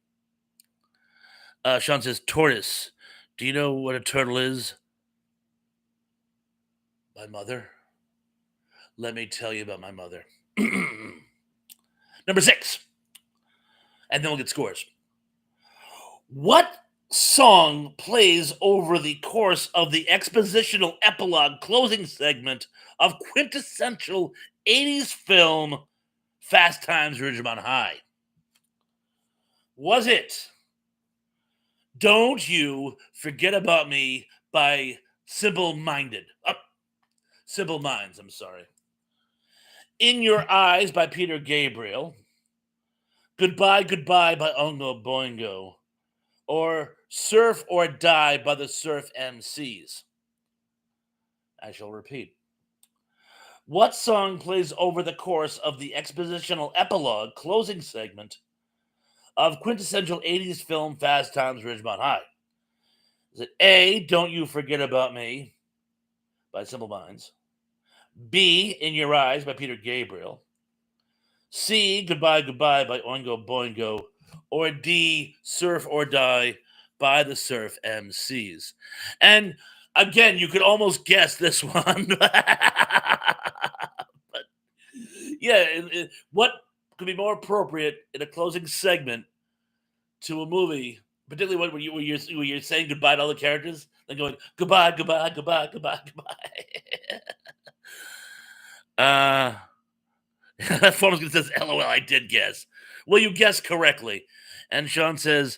Sean says tortoise. Do you know what a turtle is? My mother. Let me tell you about my mother. Number 6. And then we'll get scores. What song plays over the course of the expositional epilogue closing segment of quintessential 80s film Fast Times Ridgemont High? Was it Don't You Forget About Me by Simple Minded? Simple Minds, I'm sorry. In Your Eyes by Peter Gabriel. Goodbye, Goodbye by Oingo Boingo. Or Surf or Die by the Surf MCs? I shall repeat. What song plays over the course of the expositional epilogue closing segment of quintessential 80s film Fast Times Ridgemont High? Is it A, Don't You Forget About Me by Simple Minds? B, In Your Eyes by Peter Gabriel? C, Goodbye Goodbye by Oingo Boingo? Or D, Surf or Die by the Surf MCs? And again, you could almost guess this one. But yeah, what could be more appropriate in a closing segment to a movie, particularly when you're saying goodbye to all the characters, then going goodbye, goodbye, goodbye, goodbye, goodbye. uh, that form gonna says, "LOL, I did guess." Well, you guessed correctly. And Sean says,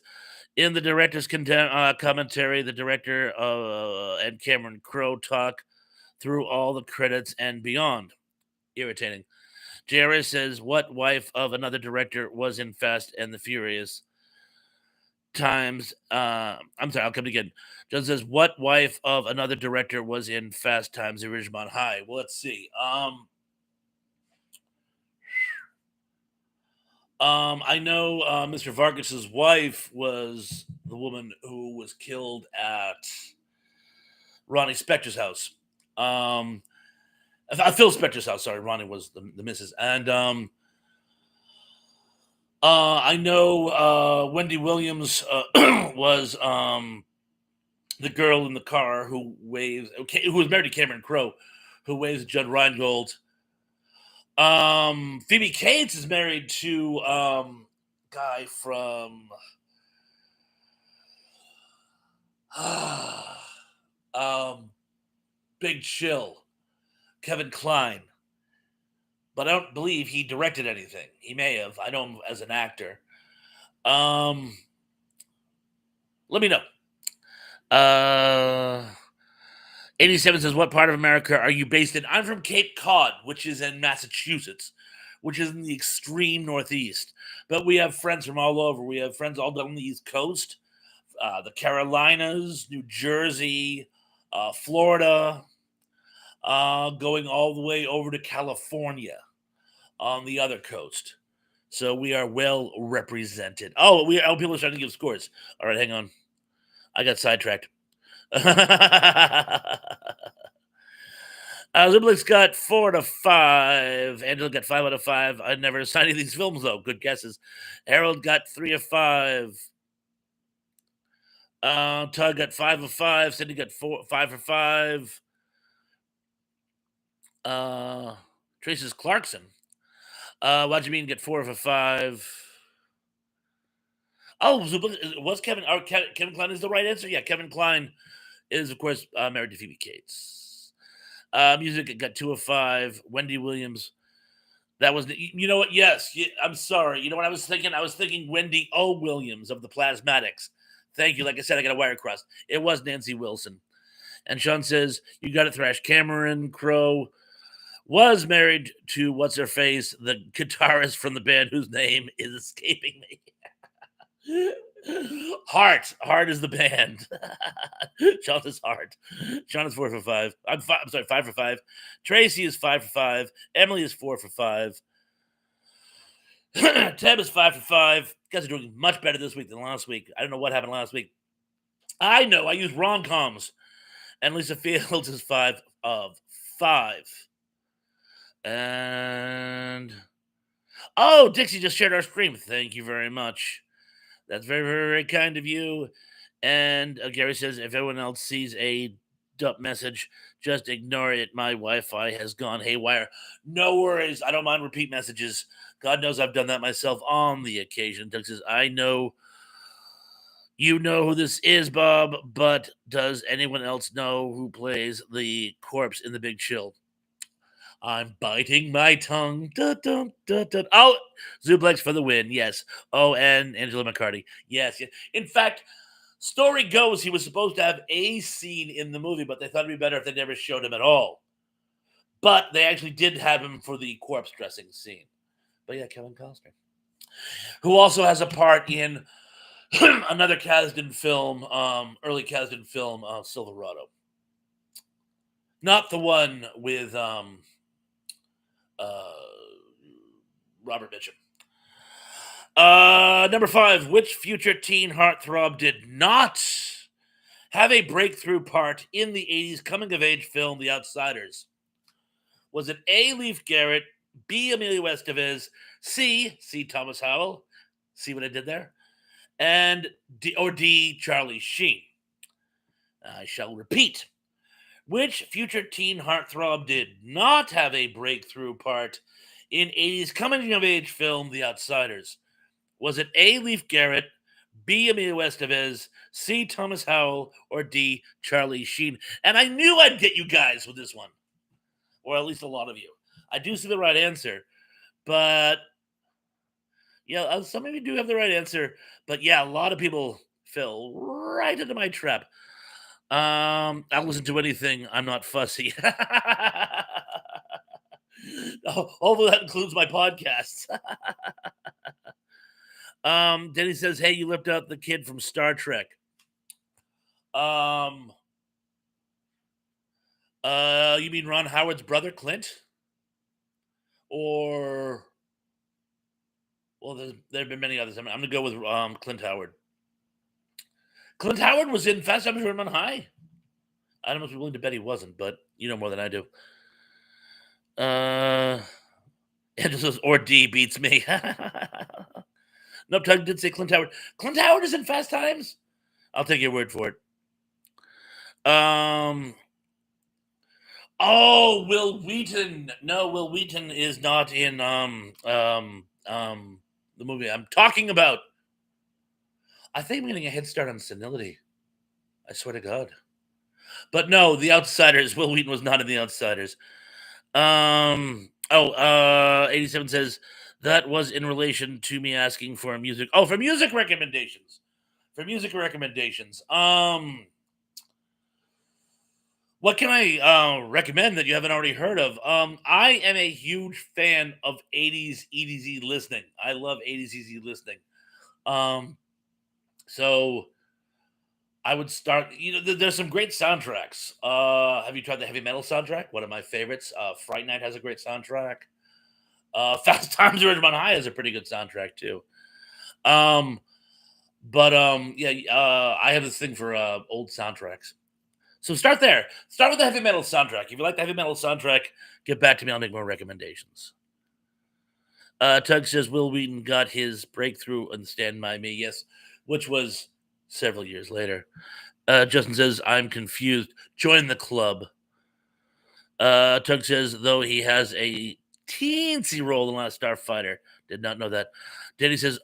in the director's commentary, the director and Cameron Crowe talk through all the credits and beyond. Irritating. JRS says, what wife of another director was in Fast and the Furious? Times. I'm sorry, I'll come again. John says, what wife of another director was in Fast Times at Ridgemont High? Well, let's see. I know Mr. Vargas's wife was the woman who was killed at Ronnie Spector's house. Phil Spector's house. Sorry, Ronnie was the missus, and I know Wendy Williams was the girl in the car who was married to Cameron Crowe, who waves Judd Reingold. Phoebe Cates is married to guy from Big Chill, Kevin Kline. But I don't believe he directed anything. He may have. I know him as an actor. Let me know. 87 says, what part of America are you based in? I'm from Cape Cod, which is in Massachusetts, which is in the extreme northeast. But we have friends from all over. We have friends all down the East Coast, the Carolinas, New Jersey, Florida, going all the way over to California on the other coast. So we are well represented. People are starting to give scores. All right, hang on. I got sidetracked. Zublick's got 4 out of 5. Angela got 5 out of 5. I never assigned any of these films, though. Good guesses. Harold got 3 of 5. Todd got 5 of 5. Cindy got 5 for 5. Traces Clarkson. What do you mean get 4 of 5? Oh, was Kevin Kline is the right answer? Yeah, Kevin Kline is, of course, married to Phoebe Cates. Music got 2 of 5. Wendy Williams. That was, you know what? Yes, I'm sorry. You know what I was thinking? I was thinking Wendy O. Williams of the Plasmatics. Thank you. Like I said, I got a wire crossed. It was Nancy Wilson. And Sean says, you got it, Thrash. Cameron Crowe was married to what's her face, the guitarist from the band whose name is escaping me. Heart is the band. Sean is Heart. Sean is 4 for 5. I'm sorry, 5 for 5. Tracy is 5 for 5. Emily is 4 for 5. Tab is 5 for 5. You guys are doing much better this week than last week. I don't know what happened last week. I know. I use rom-coms. And Lisa Fields is 5 of 5. And Dixie just shared our stream. Thank you very much. That's very, very, very kind of you. And Gary says, if everyone else sees a dump message, just ignore it. My Wi-Fi has gone haywire. No worries. I don't mind repeat messages. God knows I've done that myself on the occasion. Doug says, I know you know who this is, Bob, but does anyone else know who plays the corpse in The Big Chill? I'm biting my tongue. Dun, dun, dun, dun. Oh, Zublex for the win. Yes. Oh, and Angela McCarty. Yes. In fact, story goes he was supposed to have a scene in the movie, but they thought it'd be better if they never showed him at all. But they actually did have him for the corpse dressing scene. But yeah, Kevin Costner, who also has a part in another Kasdan film, early Kasdan film, Silverado. Not the one with Robert Mitchum. Number 5, which future teen heartthrob did not have a breakthrough part in the 80s coming of age film The Outsiders? Was it A. Leif Garrett, B. Emilio Estevez, C. Thomas Howell? See what I did there? And D. Charlie Sheen? I shall repeat. Which future teen heartthrob did not have a breakthrough part in 80s coming of age film The Outsiders? Was it A. Leif Garrett, B. Emilio Estevez, C. Thomas Howell, or D. Charlie Sheen? And I knew I'd get you guys with this one, or at least a lot of you. I do see the right answer, but yeah, some of you do have the right answer, but yeah, a lot of people fell right into my trap. I'll listen to anything. I'm not fussy. Hopefully that includes my podcasts. Denny says, "Hey, you left out the kid from Star Trek." Um, you mean Ron Howard's brother, Clint? Or well, there have been many others. I'm gonna go with Clint Howard. Clint Howard was in Fast Times at Ridgemont High. I don't know if you're willing to bet he wasn't, but you know more than I do. And this was or D beats me. Nope, Tug did say Clint Howard. Clint Howard is in Fast Times. I'll take your word for it. Oh, Will Wheaton. No, Will Wheaton is not in the movie I'm talking about. I think I'm getting a head start on senility. I swear to God. But no, The Outsiders. Will Wheaton was not in The Outsiders. 87 says that was in relation to me asking for music. Oh, for music recommendations. For music recommendations. What can I recommend that you haven't already heard of? I am a huge fan of 80s EDZ listening. I love 80s EDZ listening. So I would start. There's some great soundtracks. Have you tried the heavy metal soundtrack? One of my favorites. Fright Night has a great soundtrack. Fast Times at Ridgemont High has a pretty good soundtrack too. I have this thing for old soundtracks. So start there. Start with the heavy metal soundtrack. If you like the heavy metal soundtrack, get back to me. I'll make more recommendations. Tug says Will Wheaton got his breakthrough in Stand By Me. Yes, which was several years later. Justin says, I'm confused. Join the club. Tug says, though he has a teensy role in Last Starfighter. Did not know that. Danny says,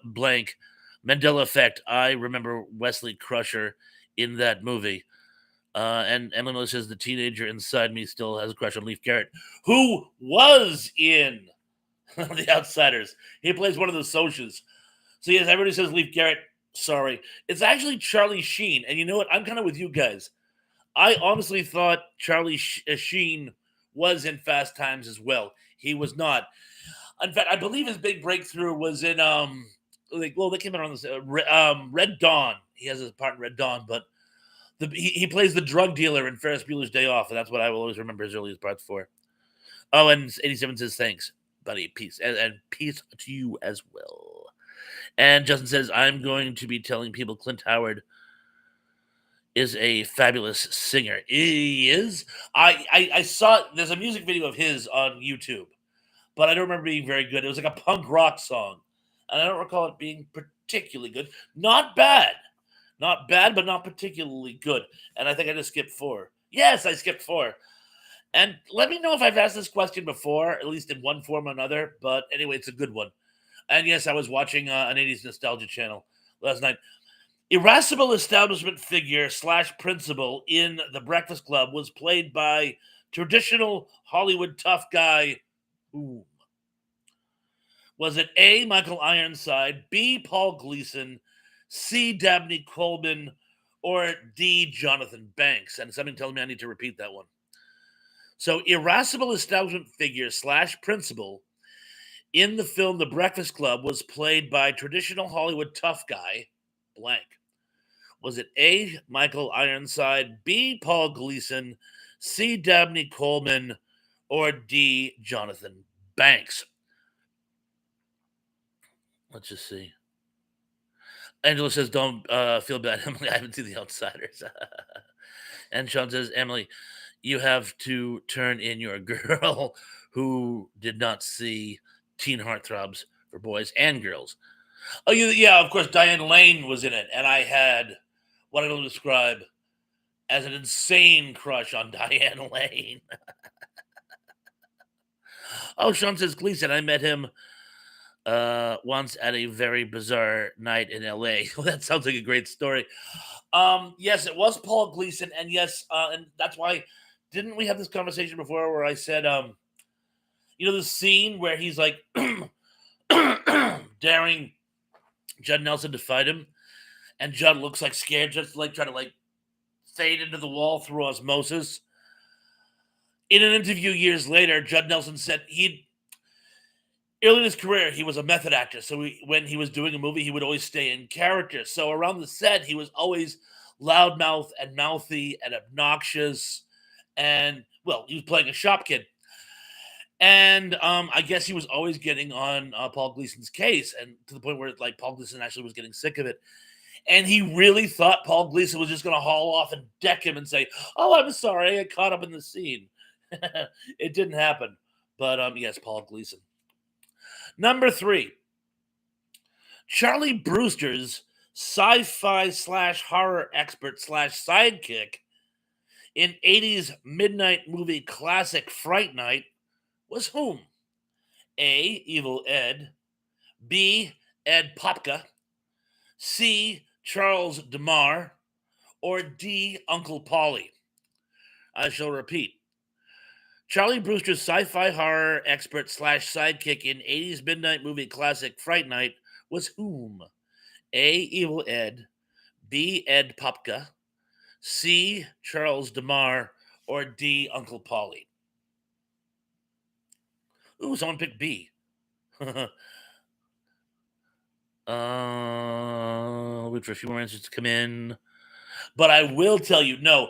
blank. Mandela Effect. I remember Wesley Crusher in that movie. And Emily says the teenager inside me still has a crush on Leif Garrett, who was in The Outsiders. He plays one of the Socs. So yes, everybody says Leif Garrett. Sorry, it's actually Charlie Sheen. And you know what? I'm kind of with you guys. I honestly thought Charlie Sheen was in Fast Times as well. He was not. In fact, I believe his big breakthrough was in they came out on this Red Dawn. He has a part in Red Dawn, but he plays the drug dealer in Ferris Bueller's Day Off, and that's what I will always remember his earliest parts for. Oh, and 87 says thanks, buddy. Peace and peace to you as well. And Justin says I'm going to be telling people Clint Howard is a fabulous singer. He is. I saw there's a music video of his on YouTube, but I don't remember being very good. It was like a punk rock song, and I don't recall it being particularly good. Not bad. Not bad, but not particularly good. And I think I just skipped 4. Yes, I skipped 4. And let me know if I've asked this question before, at least in one form or another. But anyway, it's a good one. And yes, I was watching an 80s nostalgia channel last night. Irascible establishment figure / principal in The Breakfast Club was played by traditional Hollywood tough guy whom? Was it A, Michael Ironside, B, Paul Gleason, C, Dabney Coleman, or D, Jonathan Banks? And something tells me I need to repeat that one. So, irascible establishment figure / principal in the film The Breakfast Club was played by traditional Hollywood tough guy, blank. Was it A, Michael Ironside, B, Paul Gleason, C, Dabney Coleman, or D, Jonathan Banks? Let's just see. Angela says, "Don't feel bad, Emily. I haven't seen The Outsiders." And Sean says, "Emily, you have to turn in your girl who did not see Teen Heartthrobs for boys and girls." Oh, yeah, of course, Diane Lane was in it, and I had what I will describe as an insane crush on Diane Lane. Oh, Sean says, Gleason, I met him once at a very bizarre night in LA. Well, that sounds like a great story. Yes, it was Paul Gleason, and yes, and that's why didn't we have this conversation before where I said, the scene where he's like daring Judd Nelson to fight him, and Judd looks like scared, just like trying to like fade into the wall through osmosis. In an interview years later, Judd Nelson said early in his career, he was a method actor. So when he was doing a movie, he would always stay in character. So around the set, he was always loudmouth and mouthy and obnoxious. And, well, he was playing a shop kid. And I guess he was always getting on Paul Gleason's case, and to the point where like Paul Gleason actually was getting sick of it. And he really thought Paul Gleason was just going to haul off and deck him and say, "Oh, I'm sorry, I got caught up in the scene." It didn't happen. But yes, Paul Gleason. Number 3, Charlie Brewster's sci-fi slash horror expert slash sidekick in 80s midnight movie classic Fright Night was whom? A. Evil Ed. B. Ed Popka. C. Charles DeMar. Or D. Uncle Polly. I shall repeat. Charlie Brewster's sci-fi horror expert slash sidekick in 80s midnight movie classic Fright Night was whom? A. Evil Ed. B. Ed Popka. C. Charles DeMar. Or D. Uncle Polly. Ooh, someone picked B. Wait for a few more answers to come in. But I will tell you, no.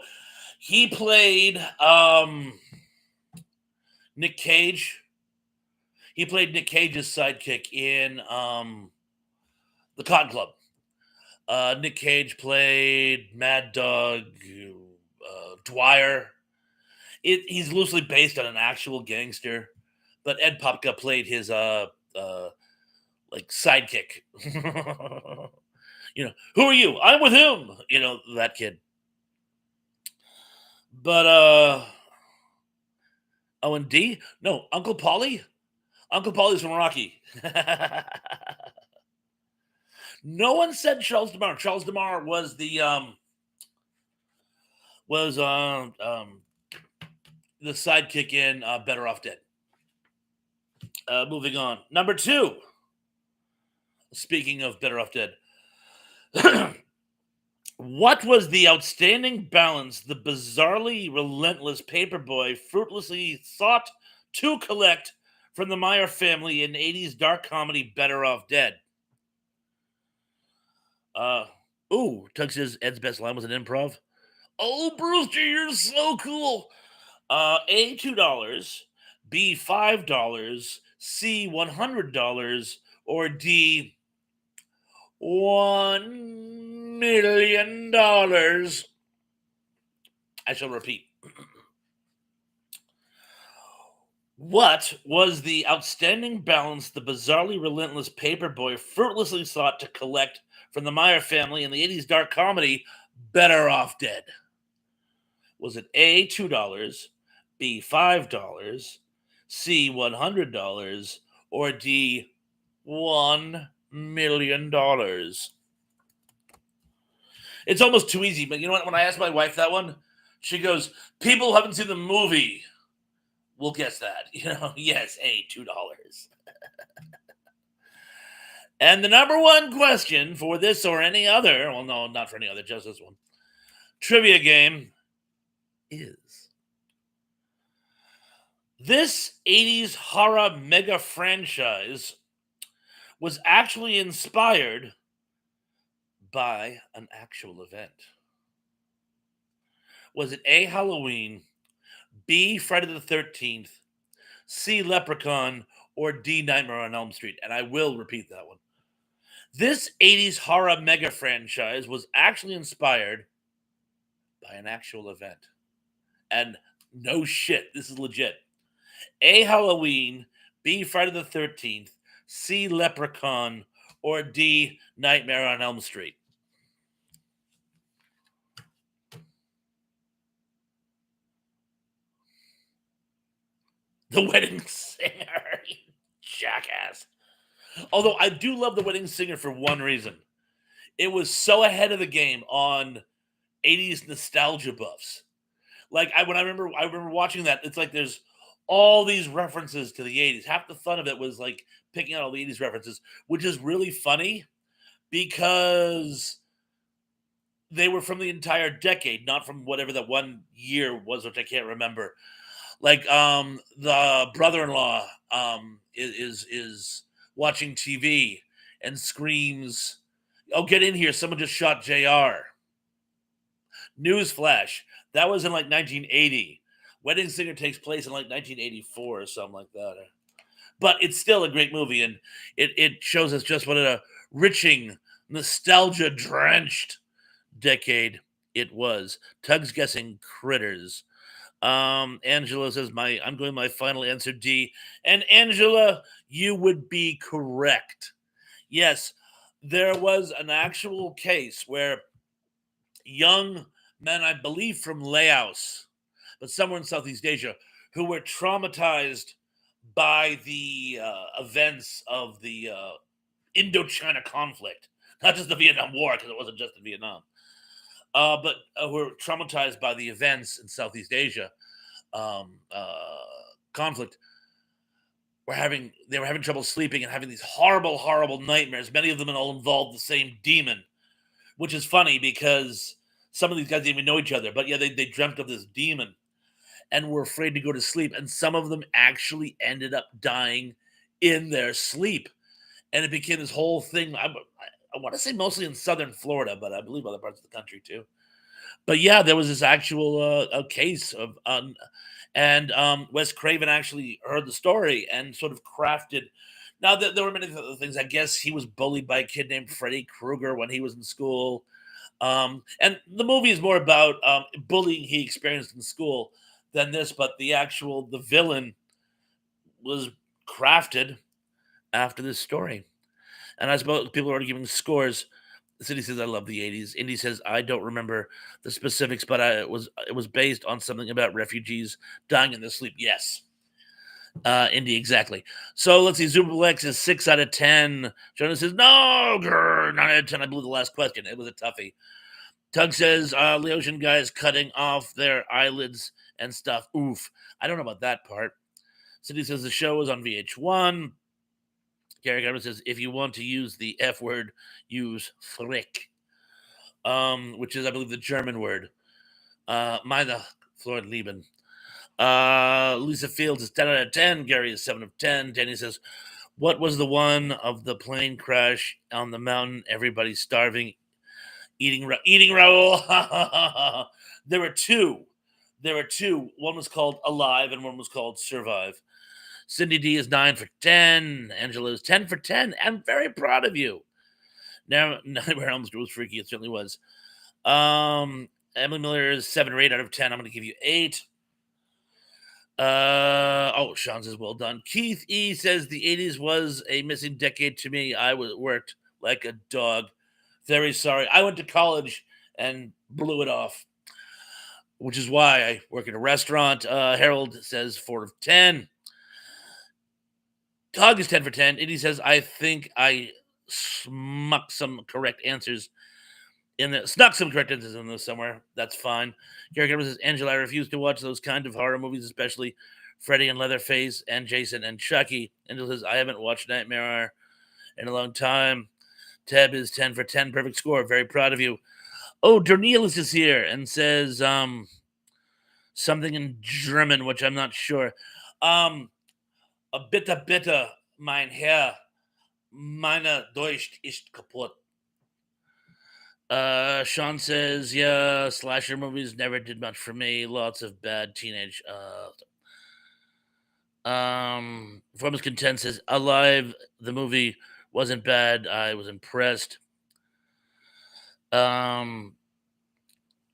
He played Nick Cage. He played Nick Cage's sidekick in The Cotton Club. Nick Cage played Mad Dog Dwyer. He's loosely based on an actual gangster, but Ed Popka played his like sidekick. Who are you? I'm with him. That kid. But oh, and D? No, Uncle Polly? Uncle Polly's from Rocky. No one said Charles DeMar. Charles DeMar was the sidekick in Better Off Dead. Moving on. Number 2. Speaking of Better Off Dead. What was the outstanding balance the bizarrely relentless paperboy fruitlessly sought to collect from the Meyer family in 80s dark comedy Better Off Dead? Tug says Ed's best line was an improv. Oh, Brewster, you're so cool. A, $2. B, $5. C, $100. Or D, $1 million. I shall repeat. What was the outstanding balance the bizarrely relentless paperboy fruitlessly sought to collect from the Meyer family in the 80s dark comedy Better Off Dead? Was it A, $2, B, $5, C, $100, or D, $1 million? It's almost too easy, but you know what? When I asked my wife that one, she goes, people who haven't seen the movie will guess that. Yes, A, $2. And the number one question for this or any other, well, no, not for any other, just this one, trivia game is, this 80s horror mega franchise was actually inspired by an actual event. Was it A, Halloween, B, Friday the 13th, C, Leprechaun, or D, Nightmare on Elm Street? And I will repeat that one. This 80s horror mega franchise was actually inspired by an actual event. And no shit, this is legit. A, Halloween, B, Friday the 13th, C, Leprechaun, or D, Nightmare on Elm Street. The Wedding Singer, you jackass. Although I do love The Wedding Singer for one reason. It was so ahead of the game on 80s nostalgia buffs. Like I remember watching that. It's like there's all these references to the 80s. Half the fun of it was like picking out all the 80s references, which is really funny because they were from the entire decade, not from whatever that one year was, which I can't remember. Like the brother-in-law is watching TV and screams, "Oh, get in here, someone just shot JR." Newsflash. That was in like 1980. Wedding Singer takes place in like 1984 or something like that. But it's still a great movie, and it shows us just what a riching, nostalgia drenched decade it was. Tug's guessing Critters. Angela says I'm going my final answer D. And Angela, you would be correct. Yes, there was an actual case where young men, I believe from Laos, but somewhere in Southeast Asia, who were traumatized by the events of the Indochina conflict, not just the Vietnam War, because it wasn't just in Vietnam, but were traumatized by the events in Southeast Asia um, uh, conflict. They were having trouble sleeping and having these horrible, horrible nightmares. Many of them all involved the same demon, which is funny because some of these guys didn't even know each other, but yeah, they dreamt of this demon and were afraid to go to sleep. And some of them actually ended up dying in their sleep. And it became this whole thing. I want to say mostly in southern Florida, but I believe other parts of the country too. But yeah, there was this actual a case of, and Wes Craven actually heard the story and sort of crafted. Now there were many other things. I guess he was bullied by a kid named Freddy Krueger when he was in school. And the movie is more about bullying he experienced in school than this, but the villain was crafted after this story. And I suppose people are already giving scores. The city says I love the 80s. Indy says I don't remember the specifics, but it was based on something about refugees dying in their sleep. Yes. Indy, exactly. So let's see. Zubalex is 6 out of 10. Jonas says no, grr, 9 out of 10. I believe the last question. It was a toughie. Tug says Laotian guys cutting off their eyelids and stuff. Oof. I don't know about that part. Cindy says the show was on VH1. Gary Garber says if you want to use the F word, use frick, which is, I believe, the German word. Meine Floyd Lieben. Lisa Fields is 10 out of 10. Gary is 7 of 10. Danny says, what was the one of the plane crash on the mountain? Everybody's starving. Eating Raoul. There were two. There were two. One was called Alive and one was called Survive. Cindy D is 9 for 10. Angela is 10 for 10. I'm very proud of you. Now, Nightmare on Elm Street was freaky. It certainly was. Emily Miller is 7 or 8 out of 10. I'm going to give you 8. Sean says, well done. Keith E says the 80s was a missing decade to me. I worked like a dog. Very sorry. I went to college and blew it off, which is why I work in a restaurant. Harold says 4 of 10. Tog is 10 for 10. Indy says, I think I snuck some correct answers in this somewhere. That's fine. Gary Gerber says, Angela, I refuse to watch those kind of horror movies, especially Freddy and Leatherface and Jason and Chucky. Angela says, I haven't watched Nightmare in a long time. Teb is 10 for 10. Perfect score. Very proud of you. Oh, Dornelis is here and says something in German, which I'm not sure. A bitte, mein Herr. Meine Deutsch ist kaputt. Sean says, yeah, slasher movies never did much for me. Lots of bad teenage. Performance Content says, Alive, the movie Wasn't bad. I was impressed. Um,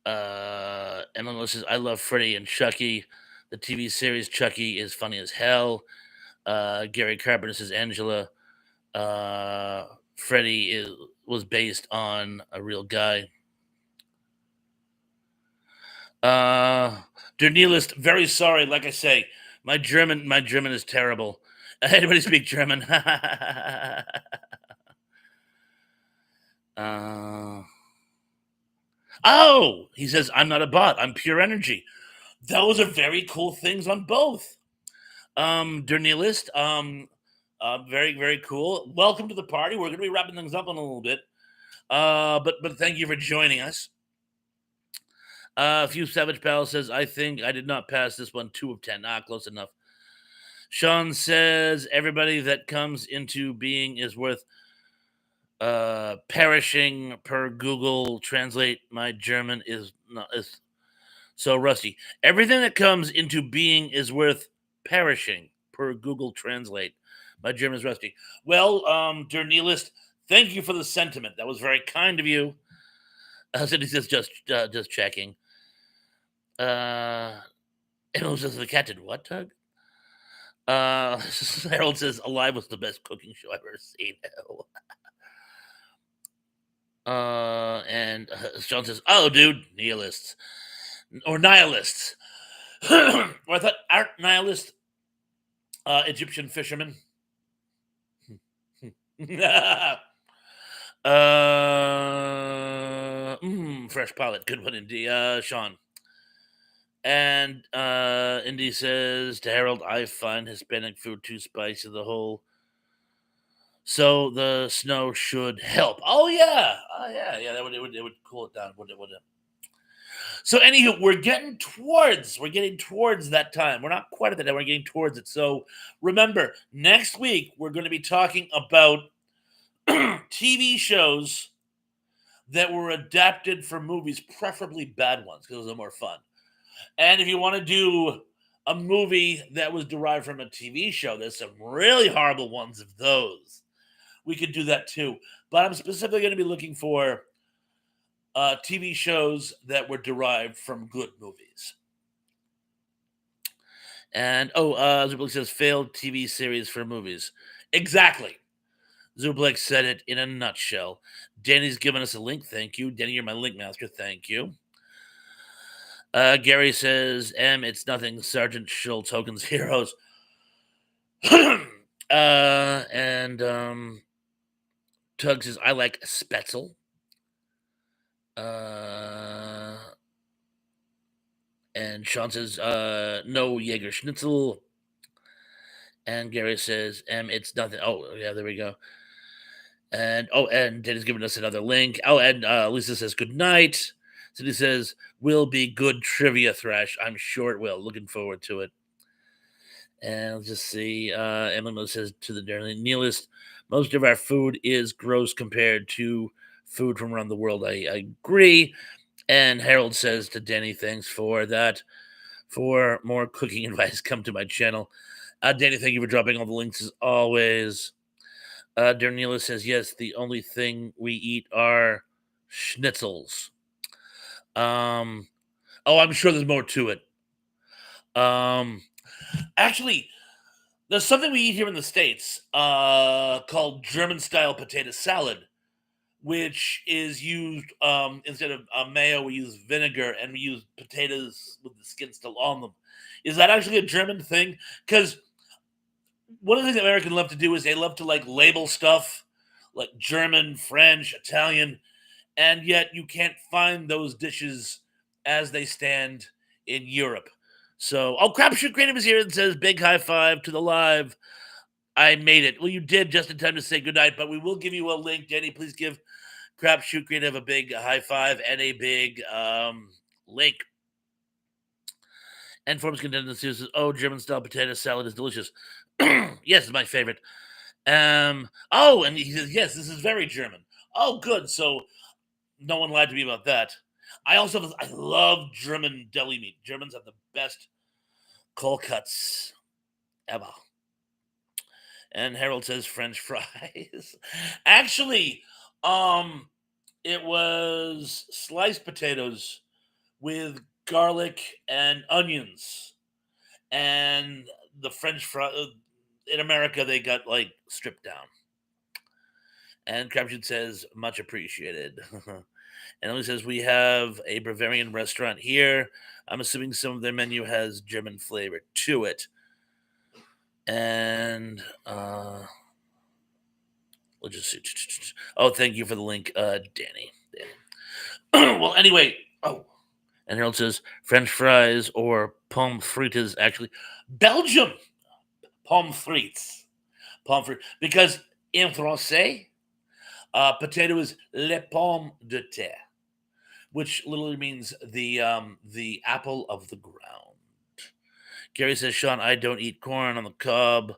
Emma says, I love Freddy and Chucky. The TV series Chucky is funny as hell. Gary Carpenter says, Angela, uh, Freddy was based on a real guy. Der Nihilist, very sorry. Like I say, my German is terrible. Anybody speak German? uh, oh, he says, I'm not a bot. I'm pure energy. Those are very cool things on both. Der Nihilist, very, very cool. Welcome to the party. We're going to be wrapping things up in a little bit. But thank you for joining us. A few Savage Pal says, I think I did not pass this one 2 of 10. Close enough. Sean says, everybody that comes into being is worth perishing per Google Translate. My German is so rusty. Everything that comes into being is worth perishing per Google Translate. My German is rusty. Well, Der Nihilist, thank you for the sentiment. That was very kind of you. Cindy says, just checking. Harold says, the cat did what, Doug? Harold says, Alive was the best cooking show I've ever seen. And John says, oh, dude, nihilists. Or nihilists. Or I thought, aren't nihilists Egyptian fishermen? Fresh pilot. Good one, indeed. Sean. And Indy says to Harold, I find Hispanic food too spicy. The whole so the snow should help. Oh yeah, That would it would cool it down. Would it? So anywho, we're getting towards that time. We're not quite at that time. We're getting towards it. So remember, next week we're going to be talking about TV shows that were adapted for movies, preferably bad ones, because those are more fun. And if you want to do a movie that was derived from a TV show, there's some really horrible ones of those. We could do that too. But I'm specifically going to be looking for TV shows that were derived from good movies. And Zublik says failed TV series for movies. Exactly. Zublik said it in a nutshell. Danny's given us a link. Thank you. Danny, you're my link master. Thank you. Gary says, it's nothing. Sergeant Schultz, Hogan's Heroes. And Tug says, I like Spetzel. And Sean says, no Jaeger Schnitzel. And Gary says, it's nothing. Oh, yeah, there we go. And Danny's giving us another link. Oh, and Lisa says, good night. Cindy says, will be good trivia, Thrash. I'm sure it will. Looking forward to it. And let's just see. Emily says to the Nihilist, most of our food is gross compared to food from around the world. I agree. And Harold says to Danny, thanks for that. For more cooking advice, come to my channel. Danny, thank you for dropping all the links as always. Dernila says, yes, the only thing we eat are schnitzels. I'm sure there's more to it. Actually, there's something we eat here in the States called German-style potato salad, which is used instead of mayo, we use vinegar, and we use potatoes with the skin still on them. Is that actually a German thing? Because one of the things Americans love to do is they love to like label stuff like German, French, Italian, and yet you can't find those dishes as they stand in Europe. So, Crapshoot Creative is here and says, big high five to the live. I made it. Well, you did just in time to say goodnight, but we will give you a link. Danny, please give Crapshoot Creative a big high five and a big link. And Forbes Contender says, German style potato salad is delicious. Yes, it's my favorite. And he says, yes, this is very German. Oh, good. So no one lied to me about that. I love German deli meat. Germans have the best cold cuts ever. And Harold says French fries. Actually, um, it was sliced potatoes with garlic and onions, and the French fry. In America, they got like stripped down. And Crabshoot says, much appreciated. And Emily says, we have a Bavarian restaurant here. I'm assuming some of their menu has German flavor to it. And we'll just see. Oh, thank you for the link, Danny. Well, anyway. Oh, and Harold says French fries or pommes frites. Actually, Belgium pommes frites. Pommes frites. Because in Francais, potato is le pomme de terre, which literally means the apple of the ground. Gary says, Sean, I don't eat corn on the cob,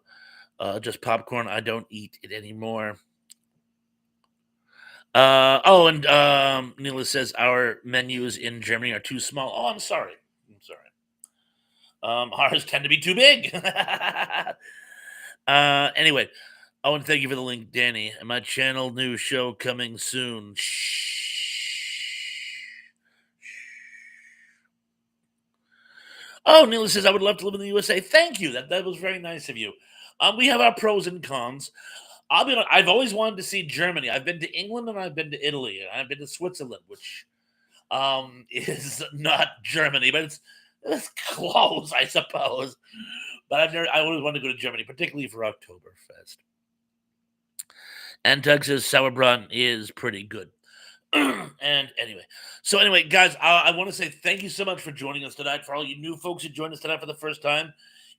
just popcorn. I don't eat it anymore. And Neela says our menus in Germany are too small. Oh, I'm sorry. I'm sorry. Ours tend to be too big. Anyway, I want to thank you for the link, Danny. And my channel new show coming soon. Shh. Oh, Neela says I would love to live in the USA. Thank you. That was very nice of you. We have our pros and cons. I've always wanted to see Germany. I've been to England and I've been to Italy and I've been to Switzerland, which is not Germany, but it's close, I suppose. But I always wanted to go to Germany, particularly for Oktoberfest. And Doug says Sauerbraten is pretty good. And anyway, guys, I want to say thank you so much for joining us tonight. For all you new folks who joined us tonight for the first time,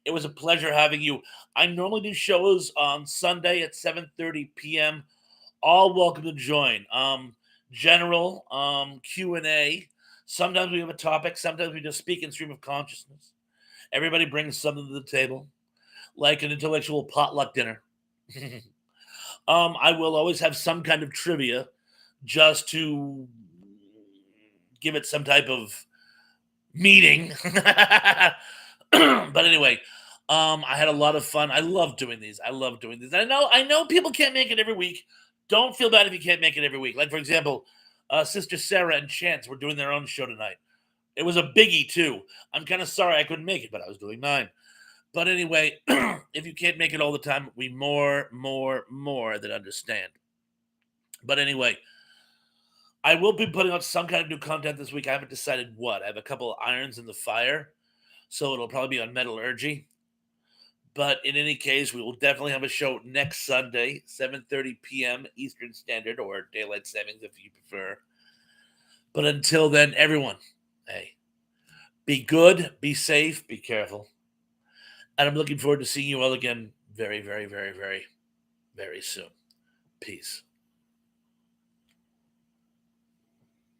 it was a pleasure having you. I normally do shows on Sunday at 7:30 p.m. All welcome to join. General Q&A. Sometimes we have a topic. Sometimes we just speak in stream of consciousness. Everybody brings something to the table, like an intellectual potluck dinner. I will always have some kind of trivia just to give it some type of meeting. But anyway, I had a lot of fun. I love doing these. I know people can't make it every week. Don't feel bad if you can't make it every week. Like, for example, Sister Sarah and Chance were doing their own show tonight. It was a biggie, too. I'm kind of sorry I couldn't make it, but I was doing mine. But anyway, if you can't make it all the time, we more than understand. But anyway, I will be putting out some kind of new content this week. I haven't decided what. I have a couple of irons in the fire, so it'll probably be on metallurgy. But in any case, we will definitely have a show next Sunday, 7:30 p.m. Eastern Standard, or Daylight Savings if you prefer. But until then, everyone, hey, be good, be safe, be careful. And I'm looking forward to seeing you all again very, very, very, very, very soon. Peace.